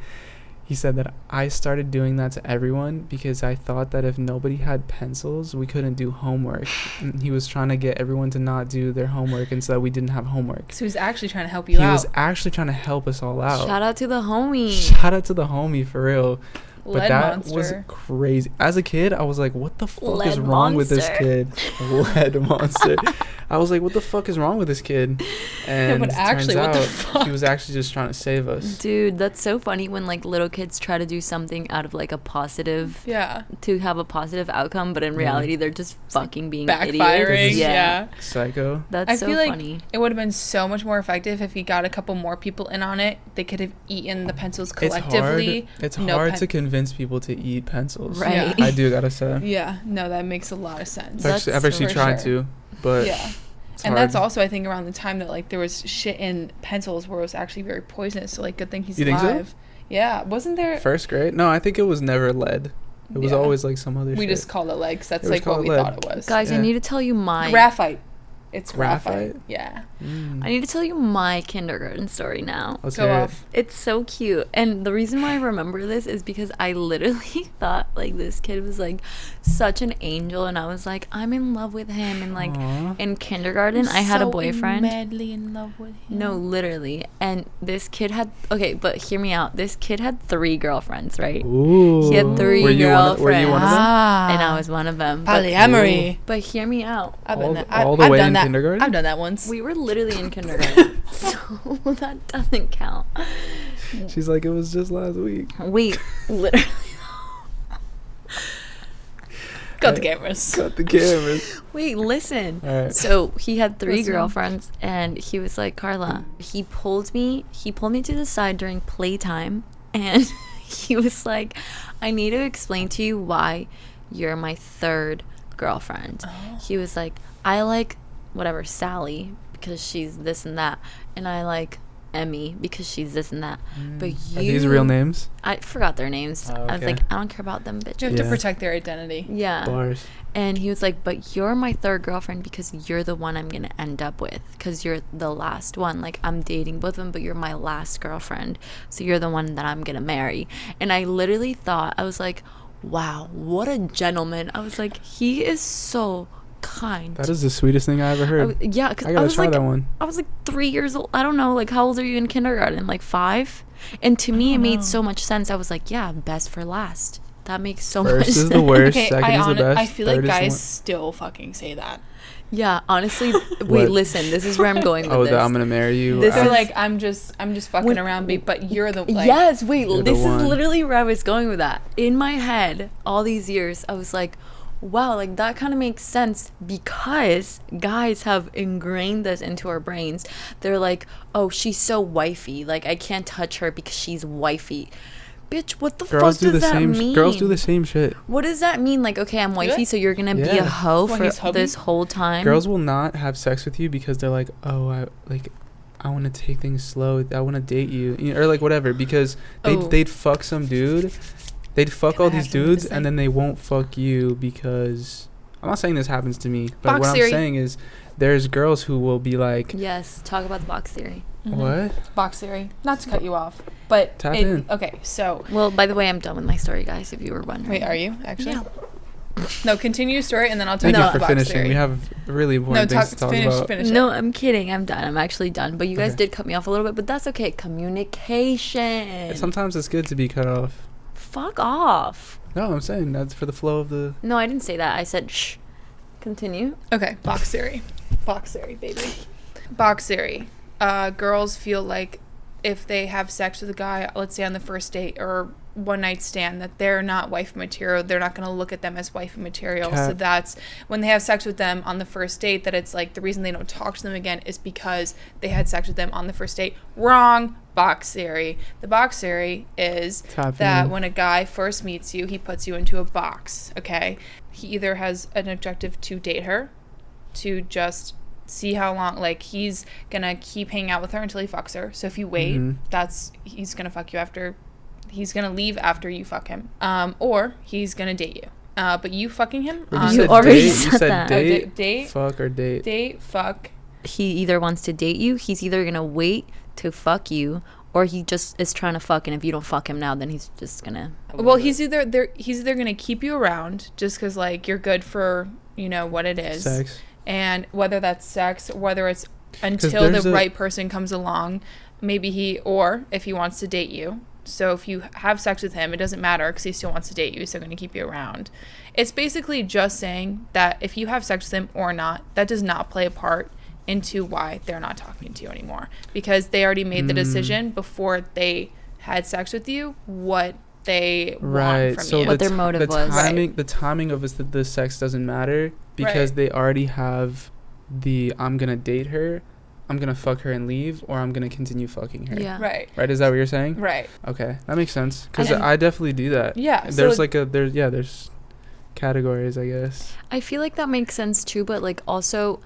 I started doing that to everyone because I thought that if nobody had pencils, we couldn't do homework. And he was trying to get everyone to not do their homework, and so that we didn't have homework. So he was actually trying to help you out. He was actually trying to help us all out. Shout out to the homie. Shout out to the homie, for real. But Lead that monster. was crazy. As a kid, I was like, what the fuck Lead is wrong with this monster. kid? Lead monster. I was like, what the fuck is wrong with this kid? And but actually, turns what the out fuck? he was actually just trying to save us. Dude, that's so funny when like little kids try to do something out of like a positive, to have a positive outcome, but in reality they're just fucking being backfiring. idiots. Yeah. Psycho. That's I so feel like funny. it would have been so much more effective if he got a couple more people in on it. They could have eaten the pencils collectively. It's hard to convince people to eat pencils. Right. I do gotta say. Yeah. No, that makes a lot of sense. I've actually tried to, but yeah. And that's also, I think, around the time that like there was shit in pencils where it was actually very poisonous. So like, good thing he's alive. Think so? Yeah. Wasn't there? First grade? No, I think it was never lead. It was always like some other shit. We just called it lead because that's like what we thought it was. Guys, I need to tell you my graphite. It's graphite. Yeah. I need to tell you my kindergarten story now. Let's Go hear off. It's so cute. And the reason why I remember this is because I literally thought like this kid was like such an angel, and I was like, I'm in love with him. And like in kindergarten I had a boyfriend. Madly in love with him. No, literally. And this kid had but hear me out. This kid had 3 girlfriends, right? Ooh. He had 3 girlfriends. Were you one of them? And I was one of them. Polyamory. But hear me out. I've done that. All the I've way done in that. kindergarten? I've done that once. We were literally in kindergarten. So that doesn't count. She's like, it was just last week. Wait, literally. Got the cameras. Cut the cameras. Wait, listen. All right. So he had 3 Listen. girlfriends, and he was like, Carla, he pulled me to the side during playtime, and he was like, I need to explain to you why you're my 3rd girlfriend. He was like, I like whatever Sally because she's this and that, and I like Emmy because she's this and that. But Are these real names? I forgot their names. Oh, okay. I was like, I don't care about them bitches. You have to protect their identity. Yeah. Bars. And he was like, but you're my third girlfriend because you're the one I'm going to end up with. Because you're the last one. Like, I'm dating both of them, but you're my last girlfriend. So you're the one that I'm going to marry. And I literally thought, I was like, wow, what a gentleman. I was like, he is so kind. That is the sweetest thing I ever heard. Yeah, because I gotta try that one. I was like 3 years old. I don't know, like, how old are you in kindergarten? Like 5? And to me, it made so much sense. I was like, yeah, best for last. That makes so much sense. First is the worst, second is the best. I feel like guys still fucking say that. Yeah, honestly, wait, listen, this is where I'm going with this. Oh, I'm gonna marry you. They're like, I'm just fucking around, but you're the like. Yes, wait, this is literally where I was going with that. In my head, all these years, I was like, wow, like that kind of makes sense because guys have ingrained this into our brains. They're like, oh, she's so wifey. Like, I can't touch her because she's wifey. Bitch, what the fuck does that mean? Girls do the same shit. What does that mean? Like, okay, I'm wifey, so you're gonna be a hoe for this whole time? Girls will not have sex with you because they're like, oh, I want to take things slow. I want to date you, or like whatever. Because they'd fuck some dude. They'd fuck all these dudes, and then they won't fuck you because I'm not saying this happens to me, but what I'm saying is there's girls who will be like, yes, talk about the box theory. Mm-hmm. What? Box theory. Not to cut you off, but Tap in. Okay, so. Well, by the way, I'm done with my story, guys. If you were wondering. Wait, are you actually? Yeah. No, continue your story, and then I'll tell you about for box finishing. theory. We have really important things to talk about. Finish no, I'm kidding. I'm done. I'm actually done. But you guys did cut me off a little bit, but that's okay. Communication. Sometimes it's good to be cut off. Fuck off. No, I'm saying that's for the flow of the. No, I didn't say that. I said shh. Continue. Okay, box theory. Box theory, baby. Box theory. Girls feel like if they have sex with a guy, let's say on the first date or one night stand, that they're not wife material. They're not going to look at them as wife material. So that's when they have sex with them on the first date, that it's like the reason they don't talk to them again is because they had sex with them on the first date. Wrong. Box theory. The box theory is that when a guy first meets you, he puts you into a box. Okay. He either has an objective to date her, to just see how long, like, he's gonna keep hanging out with her until he fucks her. So if you wait, he's gonna fuck you after, he's gonna leave after you fuck him, or he's gonna date you, but you fucking him, you already said that. Date, fuck, or date, fuck. He either wants to date you, he's either gonna wait to fuck you, or he just is trying to fuck, and if you don't fuck him now, then he's just gonna, well, he's either gonna keep you around just because, like, you're good for, you know, what it is, sex. And whether that's sex, whether it's until the right person comes along, maybe or if he wants to date you. So if you have sex with him, it doesn't matter because he still wants to date you. He's still going to keep you around. It's basically just saying that if you have sex with him or not, that does not play a part into why they're not talking to you anymore. Because they already made the decision before they had sex with you what they want from you. What their motive was. The timing of the sex doesn't matter because they already have I'm going to date her, I'm going to fuck her and leave, or I'm going to continue fucking her. Yeah. Right. Right? Is that what you're saying? Right. Okay. That makes sense. Because I definitely do that. Yeah. There's there's categories, I guess. I feel like that makes sense too, but like also,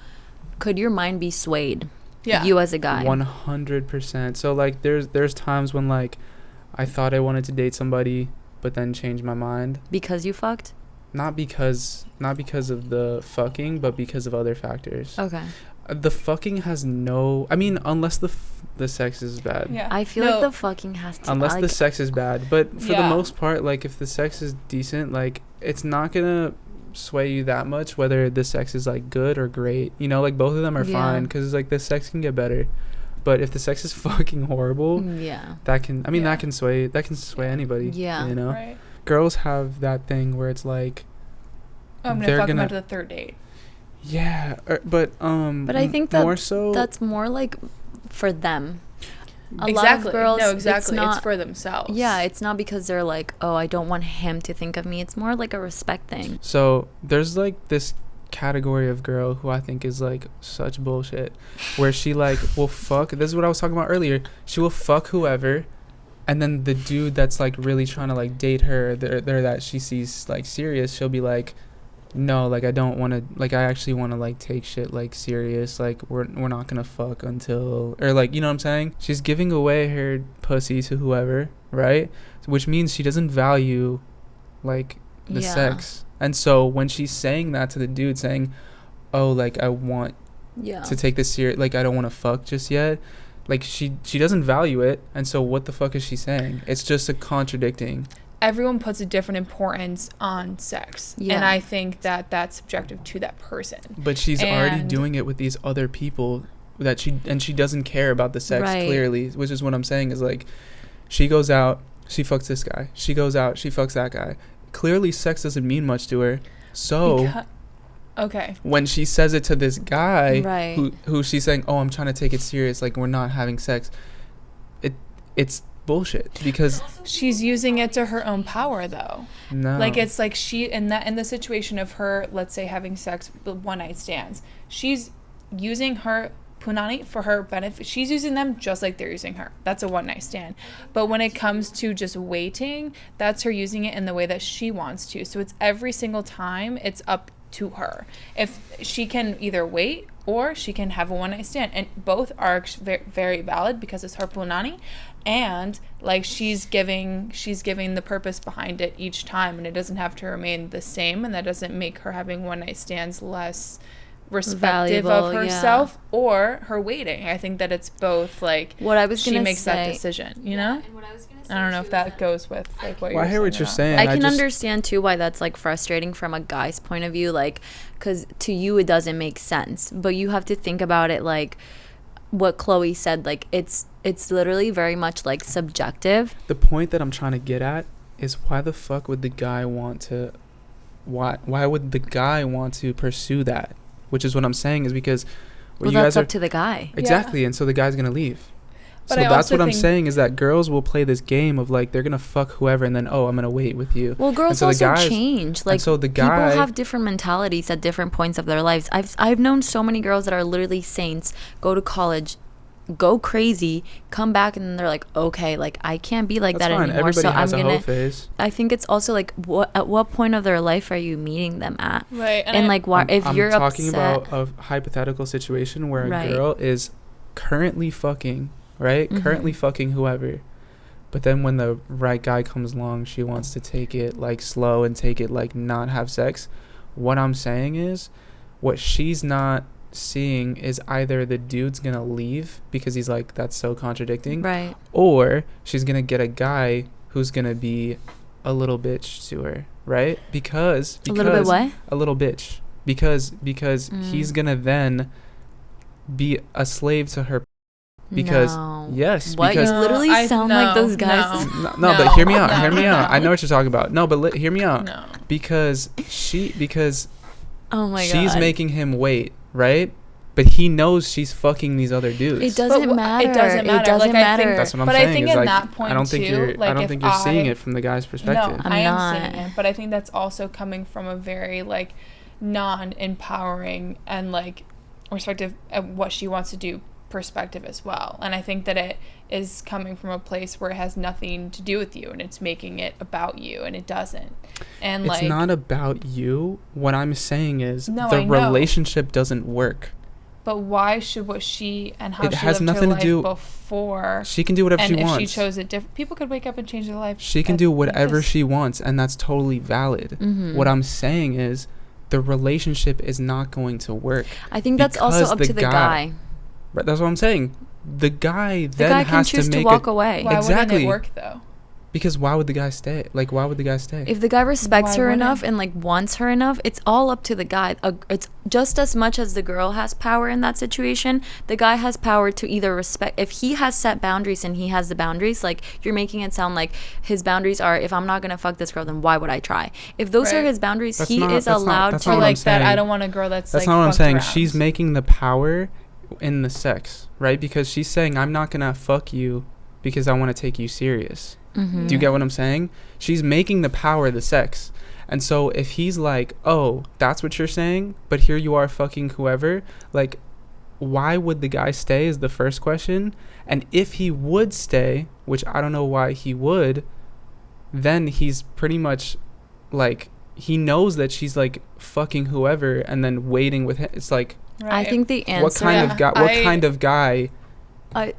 could your mind be swayed? Yeah. You as a guy. 100%. So like there's times when like I thought I wanted to date somebody, but then changed my mind. Because you fucked? Not because of the fucking, but because of other factors. Okay. The fucking has no... I mean, unless the sex is bad. Yeah. I feel like the fucking has to... Unless the sex is bad. But for the most part, like, if the sex is decent, like, it's not gonna sway you that much whether the sex is, like, good or great. You know, like, both of them are fine. Because, like, the sex can get better. But if the sex is fucking horrible... Yeah. That can... I mean, that can sway anybody. Yeah. You know? Right. Girls have that thing where it's like... I'm gonna fuck him after the third date. Yeah, but I think that more so that's more like for them. A lot of girls, it's for themselves. Yeah, it's not because they're like, oh, I don't want him to think of me. It's more like a respect thing. So there's like this category of girl who I think is like such bullshit, where she like will fuck. This is what I was talking about earlier. She will fuck whoever, and then the dude that's like really trying to like date her, that she sees like serious, she'll be like, no, like I don't want to, like I actually want to like take shit like serious, like we're not gonna fuck until, or like, you know what I'm saying? She's giving away her pussy to whoever, right? Which means she doesn't value like the sex. And so when she's saying that to the dude, saying, oh, like I want to take this serious, like I don't want to fuck just yet, like she doesn't value it. And so what the fuck is she saying? It's just a contradicting. Everyone puts a different importance on sex, and I think that that's subjective to that person. But she's already doing it with these other people that she doesn't care about the sex, clearly, which is what I'm saying is like, she goes out, she fucks this guy, she goes out, she fucks that guy. Clearly sex doesn't mean much to her. So when she says it to this guy who she's saying, oh, I'm trying to take it serious, like we're not having sex, it's bullshit, because she's using it to her own power though. No, like it's like she in the situation of her, let's say having sex with one night stands, she's using her punani for her benefit. She's using them just like they're using her. That's a one night stand. But when it comes to just waiting, that's her using it in the way that she wants to. So it's every single time it's up to her if she can either wait or she can have a one night stand, and both are very valid because it's her punani. And like she's giving the purpose behind it each time, and it doesn't have to remain the same, and that doesn't make her having one night stands less respective of herself or her waiting. I think that it's both, like what I was she makes that decision, you know. And what I was gonna say, I don't know if that goes with like what you're saying. I hear what you're saying. I can understand too why that's like frustrating from a guy's point of view, like because to you it doesn't make sense, but you have to think about it like what Chloe said, like it's literally very much like subjective. The point that I'm trying to get at is why the fuck would the guy want to why would the guy want to pursue that? Which is what I'm saying is because you that's guys up to the guy. Exactly, and so the guy's gonna leave. But so that's what I'm saying is that girls will play this game of like they're gonna fuck whoever and then I'm gonna wait with you. Well, girls so also change. Like so the guy, people have different mentalities at different points of their lives. I've known so many girls that are literally saints, go to college, go crazy, come back, and then they're like, okay, like I can't be like that's that fine. Anymore. Everybody so has I'm gonna. Phase. I think it's also like at what point of their life are you meeting them at? Right. And like why if you're talking upset, about a hypothetical situation where a girl is currently fucking. Right? Mm-hmm. Currently fucking whoever. But then when the right guy comes along, she wants to take it like slow and take it like not have sex. What I'm saying is what she's not seeing is either the dude's gonna leave because he's like, that's so contradicting. Right. Or she's gonna get a guy who's gonna be a little bitch to her. Right? Because a little bit what? A little bitch. Because he's gonna then be a slave to her. Because yes, what because you literally sound like those guys. No, but hear me out. Hear me out. I know what you're talking about. No, but hear me out. No. Because oh my god, she's making him wait, right? But he knows she's fucking these other dudes. It doesn't matter. It doesn't matter. It doesn't matter. That's what I'm saying. But I think in that point I don't think you're seeing it from the guy's perspective. No, I am seeing it, but I think that's also coming from a very like non-empowering and like respective of what she wants to do perspective as well. And I think that it is coming from a place where it has nothing to do with you and it's making it about you, and it doesn't. And it's not about you. What I'm saying is the relationship doesn't work. But why should what she and how she lived her life before? She can do whatever she wants. And if she chose it different, people could wake up and change their life. She can do whatever she wants, and that's totally valid. Mm-hmm. What I'm saying is the relationship is not going to work. I think that's also up to the guy. Right, that's what I'm saying. The guy then has to make walk away. Why wouldn't it work though? Because why would the guy stay? Like, why would the guy stay? If the guy respects her enough and like wants her enough, it's all up to the guy. It's just as much as the girl has power in that situation. The guy has power to either respect. If he has set boundaries and he has the boundaries, like you're making it sound like his boundaries are, if I'm not gonna fuck this girl, then why would I try? If those are his boundaries, he is allowed to like that. I don't want a girl that's like. That's not what I'm saying. She's making the power in the sex, right? Because she's saying, I'm not gonna fuck you because I want to take you serious. Mm-hmm. Do you get what I'm saying? She's making the power the sex. And so if he's like, oh, that's what you're saying, but here you are fucking whoever, like, why would the guy stay is the first question. And if he would stay, which I don't know why he would, then he's pretty much like he knows that she's like fucking whoever and then waiting with him. It's like, I think the answer. What kind of guy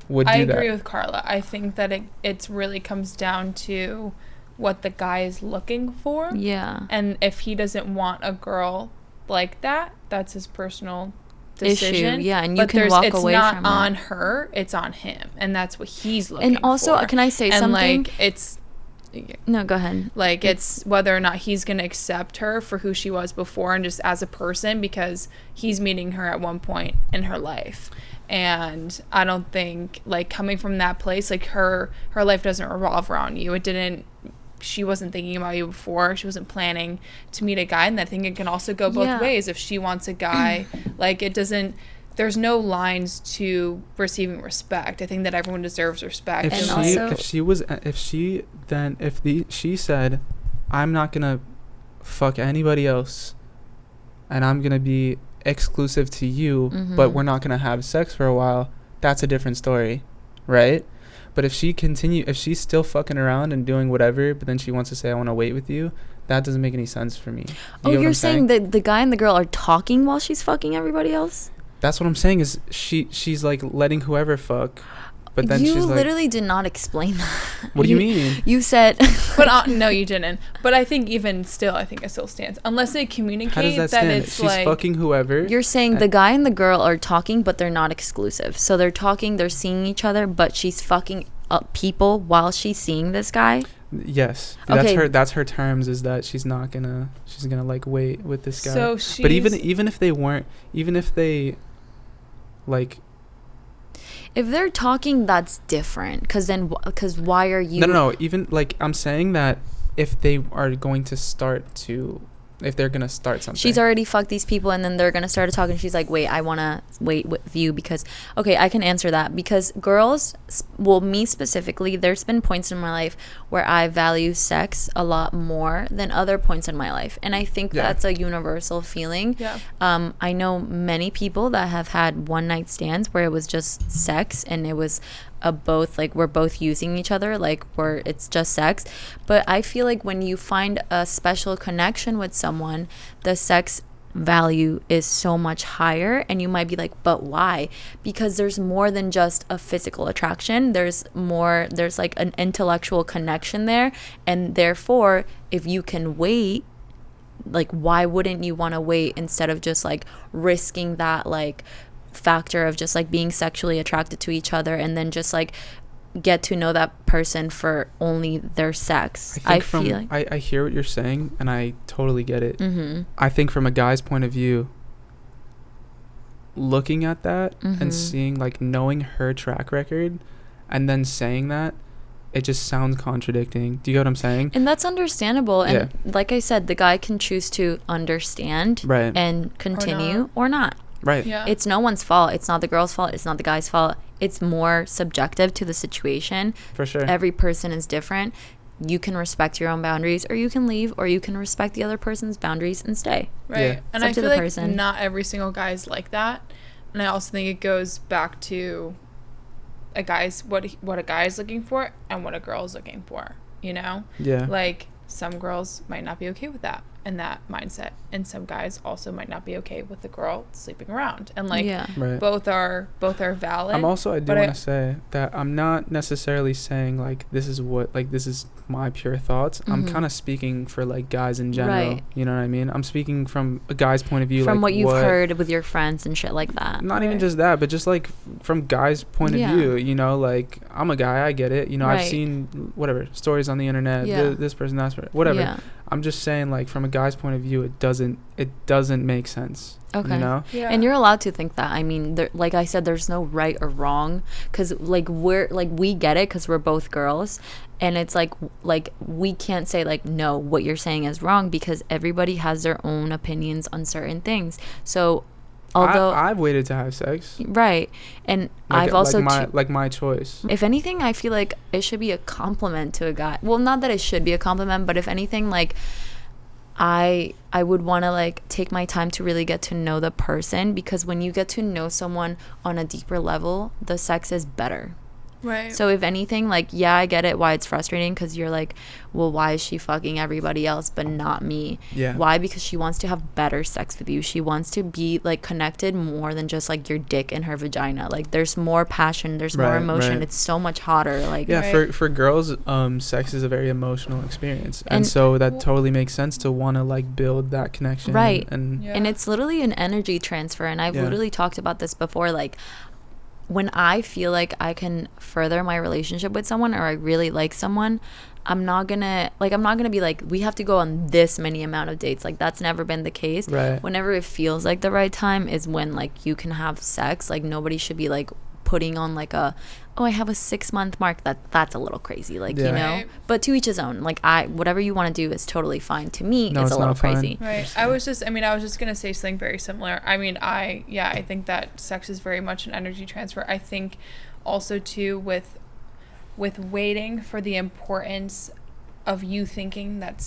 would do that? I agree with Carla. I think that it really comes down to what the guy is looking for. Yeah. And if he doesn't want a girl like that, that's his personal decision. Issue. Yeah, and you can walk away from it. It's not on her, it's on him. And that's what he's looking for. And also, can I say something? Like, it's... No, go ahead. Like, it's whether or not he's going to accept her for who she was before and just as a person, because he's meeting her at one point in her life. And I don't think, like, coming from that place, like, her life doesn't revolve around you. She wasn't thinking about you before. She wasn't planning to meet a guy. And I think it can also go both ways. If she wants a guy, like, there's no lines to receiving respect. I think that everyone deserves respect. She said, I'm not gonna fuck anybody else, and I'm gonna be exclusive to you, but we're not gonna have sex for a while, that's a different story, right? But if she's still fucking around and doing whatever, but then she wants to say, I want to wait with you, that doesn't make any sense for me. You're saying that the guy and the girl are talking while she's fucking everybody else? That's what I'm saying, is she's like letting whoever fuck, but then you she's like, literally did not explain that. What do you mean? You said but no, you didn't. But I think even still, I think it still stands unless they communicate. How does that stand? It's she's like, fucking whoever. You're saying the guy and the girl are talking, but they're not exclusive. So they're talking, they're seeing each other, but she's fucking people while she's seeing this guy. Yes, okay. That's her terms, is that she's gonna like wait with this guy. So but even if they like, if they're talking, that's different, because why are you no even like, I'm saying that if they are going to if they're gonna start something, she's already fucked these people and then they're gonna start talking. She's like, wait, I want to wait with you because, okay, I can answer that, because girls, well, me specifically, there's been points in my life where I value sex a lot more than other points in my life, and I think that's a universal feeling. I know many people that have had one night stands where it was just sex and it was both, like, we're both using each other, like, where it's just sex. But I feel like when you find a special connection with someone, the sex value is so much higher, and you might be like, but why? Because there's more than just a physical attraction. There's like an intellectual connection there, and therefore if you can wait, like, why wouldn't you want to wait instead of just like risking that like factor of just like being sexually attracted to each other and then just like get to know that person for only their sex? I hear what you're saying, and I totally get it. I think from a guy's point of view, looking at that and seeing, like, knowing her track record and then saying that, it just sounds contradicting. Do you get what I'm saying? And that's understandable. And like I said, the guy can choose to understand and continue or not. Right. Yeah. It's no one's fault. It's not the girl's fault. It's not the guy's fault. It's more subjective to the situation. For sure. Every person is different. You can respect your own boundaries, or you can leave, or you can respect the other person's boundaries and stay. Right. Yeah. And I feel like not every single guy is like that. And I also think it goes back to what a guy is looking for and what a girl is looking for, you know? Yeah. Like, some girls might not be okay with that and that mindset, and some guys also might not be okay with the girl sleeping around, and like both are valid. I do want to say that I'm not necessarily saying like this is my pure thoughts. I'm kind of speaking for like guys in general, you know what I mean? I'm speaking from a guy's point of view, from like what you've heard with your friends and shit like that. Not even just that, but just like from guys' point of view, you know, like, I'm a guy, I get it, you know. I've seen whatever stories on the internet, this person, that person, whatever. I'm just saying, like, from a guy's point of view, it doesn't make sense. Okay. You know? Yeah. And you're allowed to think that. I mean, like I said, there's no right or wrong, because like we get it because we're both girls, and it's like we can't say like, no, what you're saying is wrong, because everybody has their own opinions on certain things. So although I've waited to have sex, right, and I've also my choice. If anything, I feel like it should be a compliment to a guy. Well, not that it should be a compliment, but if anything, like, I would want to like take my time to really get to know the person, because when you get to know someone on a deeper level, the sex is better. Right. So if anything, like, yeah, I get it why it's frustrating, because you're like, well, why is she fucking everybody else but not me? Yeah. Why? Because she wants to have better sex with you. She wants to be like connected more than just like your dick in her vagina. Like, there's more passion, there's more emotion. Right. It's so much hotter. Like, yeah, for girls, sex is a very emotional experience, and so that totally makes sense to want to like build that connection. Right. And it's literally an energy transfer. And I've literally talked about this before. Like, when I feel like I can further my relationship with someone, or I really like someone, I'm not gonna be like, we have to go on this many amount of dates. Like, that's never been the case. Right. Whenever it feels like the right time is when like you can have sex. Like, nobody should be like putting on like I have a 6-month mark. That's a little crazy, like, you know. Right. But to each his own. Like, whatever you want to do is totally fine. To me, it's a little crazy. Right. I was just gonna say something very similar. I mean, I think that sex is very much an energy transfer. I think also too with waiting for the importance of you thinking that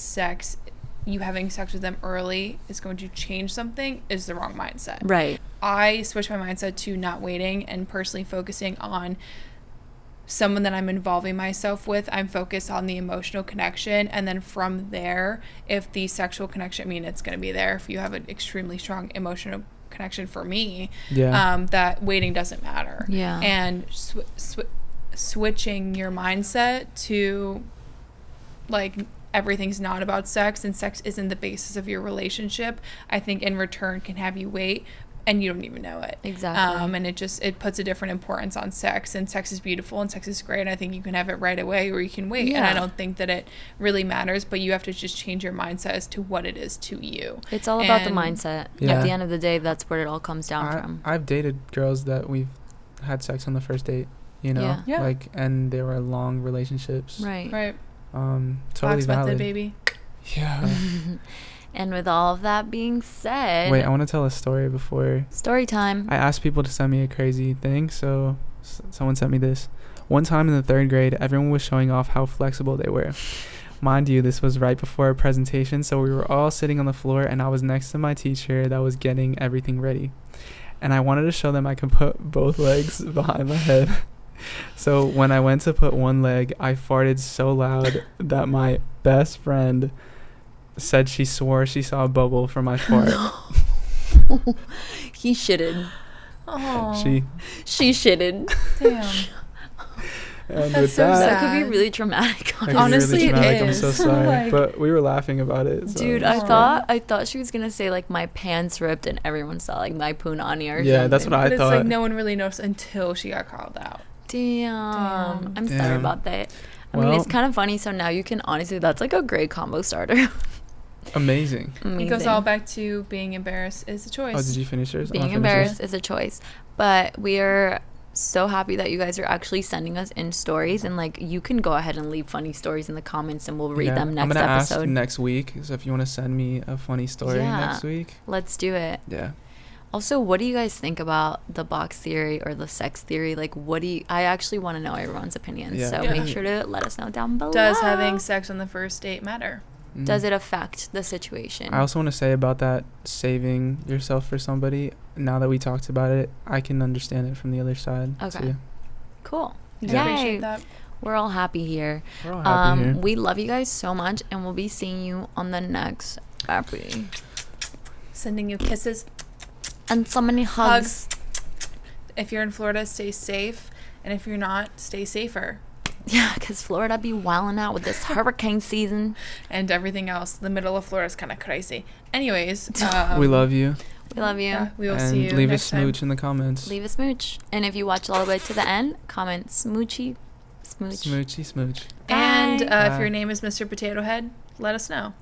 you having sex with them early is going to change something is the wrong mindset. Right. I switched my mindset to not waiting and personally focusing on someone that I'm involving myself with. I'm focused on the emotional connection, and then from there, if the sexual connection, I mean, it's going to be there if you have an extremely strong emotional connection. For me, that waiting doesn't matter. Yeah. And switching your mindset to like everything's not about sex and sex isn't the basis of your relationship, I think in return can have you wait and you don't even know it. Exactly. And it puts a different importance on sex, and sex is beautiful and sex is great, and I think you can have it right away or you can wait. And I don't think that it really matters, but you have to just change your mindset as to what it is to you. It's all about the mindset. At the end of the day, that's where it all comes down from. I've dated girls that we've had sex on the first date, you know? Yeah. Like, and they were long relationships. Right. Totally valid. Method, baby. Yeah. And with all of that being said... Wait, I want to tell a story before... Story time. I asked people to send me a crazy thing, so someone sent me this. One time in the 3rd grade, everyone was showing off how flexible they were. Mind you, this was right before a presentation, so we were all sitting on the floor, and I was next to my teacher that was getting everything ready. And I wanted to show them I could put both legs behind my head. So when I went to put one leg, I farted so loud that my best friend said she swore she saw a bubble from my fart. He shitted. Oh. She shitted. Damn. And That's so sad. That could be really traumatic. Honestly, really traumatic. it is. I'm so sorry. Like, but we were laughing about it. So. Dude, I thought she was gonna say like my pants ripped and everyone saw like my punani or something. Yeah, that's what I thought. thought. It's like no one really noticed until she got called out. Damn. I'm sorry about that. I mean, it's kind of funny. So now you can honestly, that's like a great combo starter. Amazing. It goes all back to being embarrassed is a choice. Oh, did you finish yours? Being embarrassed is a choice. But we are so happy that you guys are actually sending us in stories, and like you can go ahead and leave funny stories in the comments and we'll read them next I'm gonna episode. ask next week, so if you want to send me a funny story next week, let's do it. Yeah. Also, what do you guys think about the box theory or the sex theory? Like, I actually want to know everyone's opinions. So make sure to let us know down below. Does having sex on the first date matter? Does it affect the situation? I also want to say about that saving yourself for somebody. Now that we talked about it, I can understand it from the other side. Okay. Too. Cool. Yeah. Yay. Appreciate that. We're all happy here. We're all happy here. We love you guys so much, and we'll be seeing you on the next episode. Sending you kisses. And so many hugs. If you're in Florida, stay safe. And if you're not, stay safer. Yeah, because Florida be wilding out with this hurricane season. And everything else. The middle of Florida is kind of crazy. Anyways. We love you. We love you. Yeah, we will see you leave next a smooch time. in the comments. Leave a smooch. And if you watch all the way to the end, comment smoochy, smooch. Smoochy smooch. And Bye. if your name is Mr. Potato Head, let us know.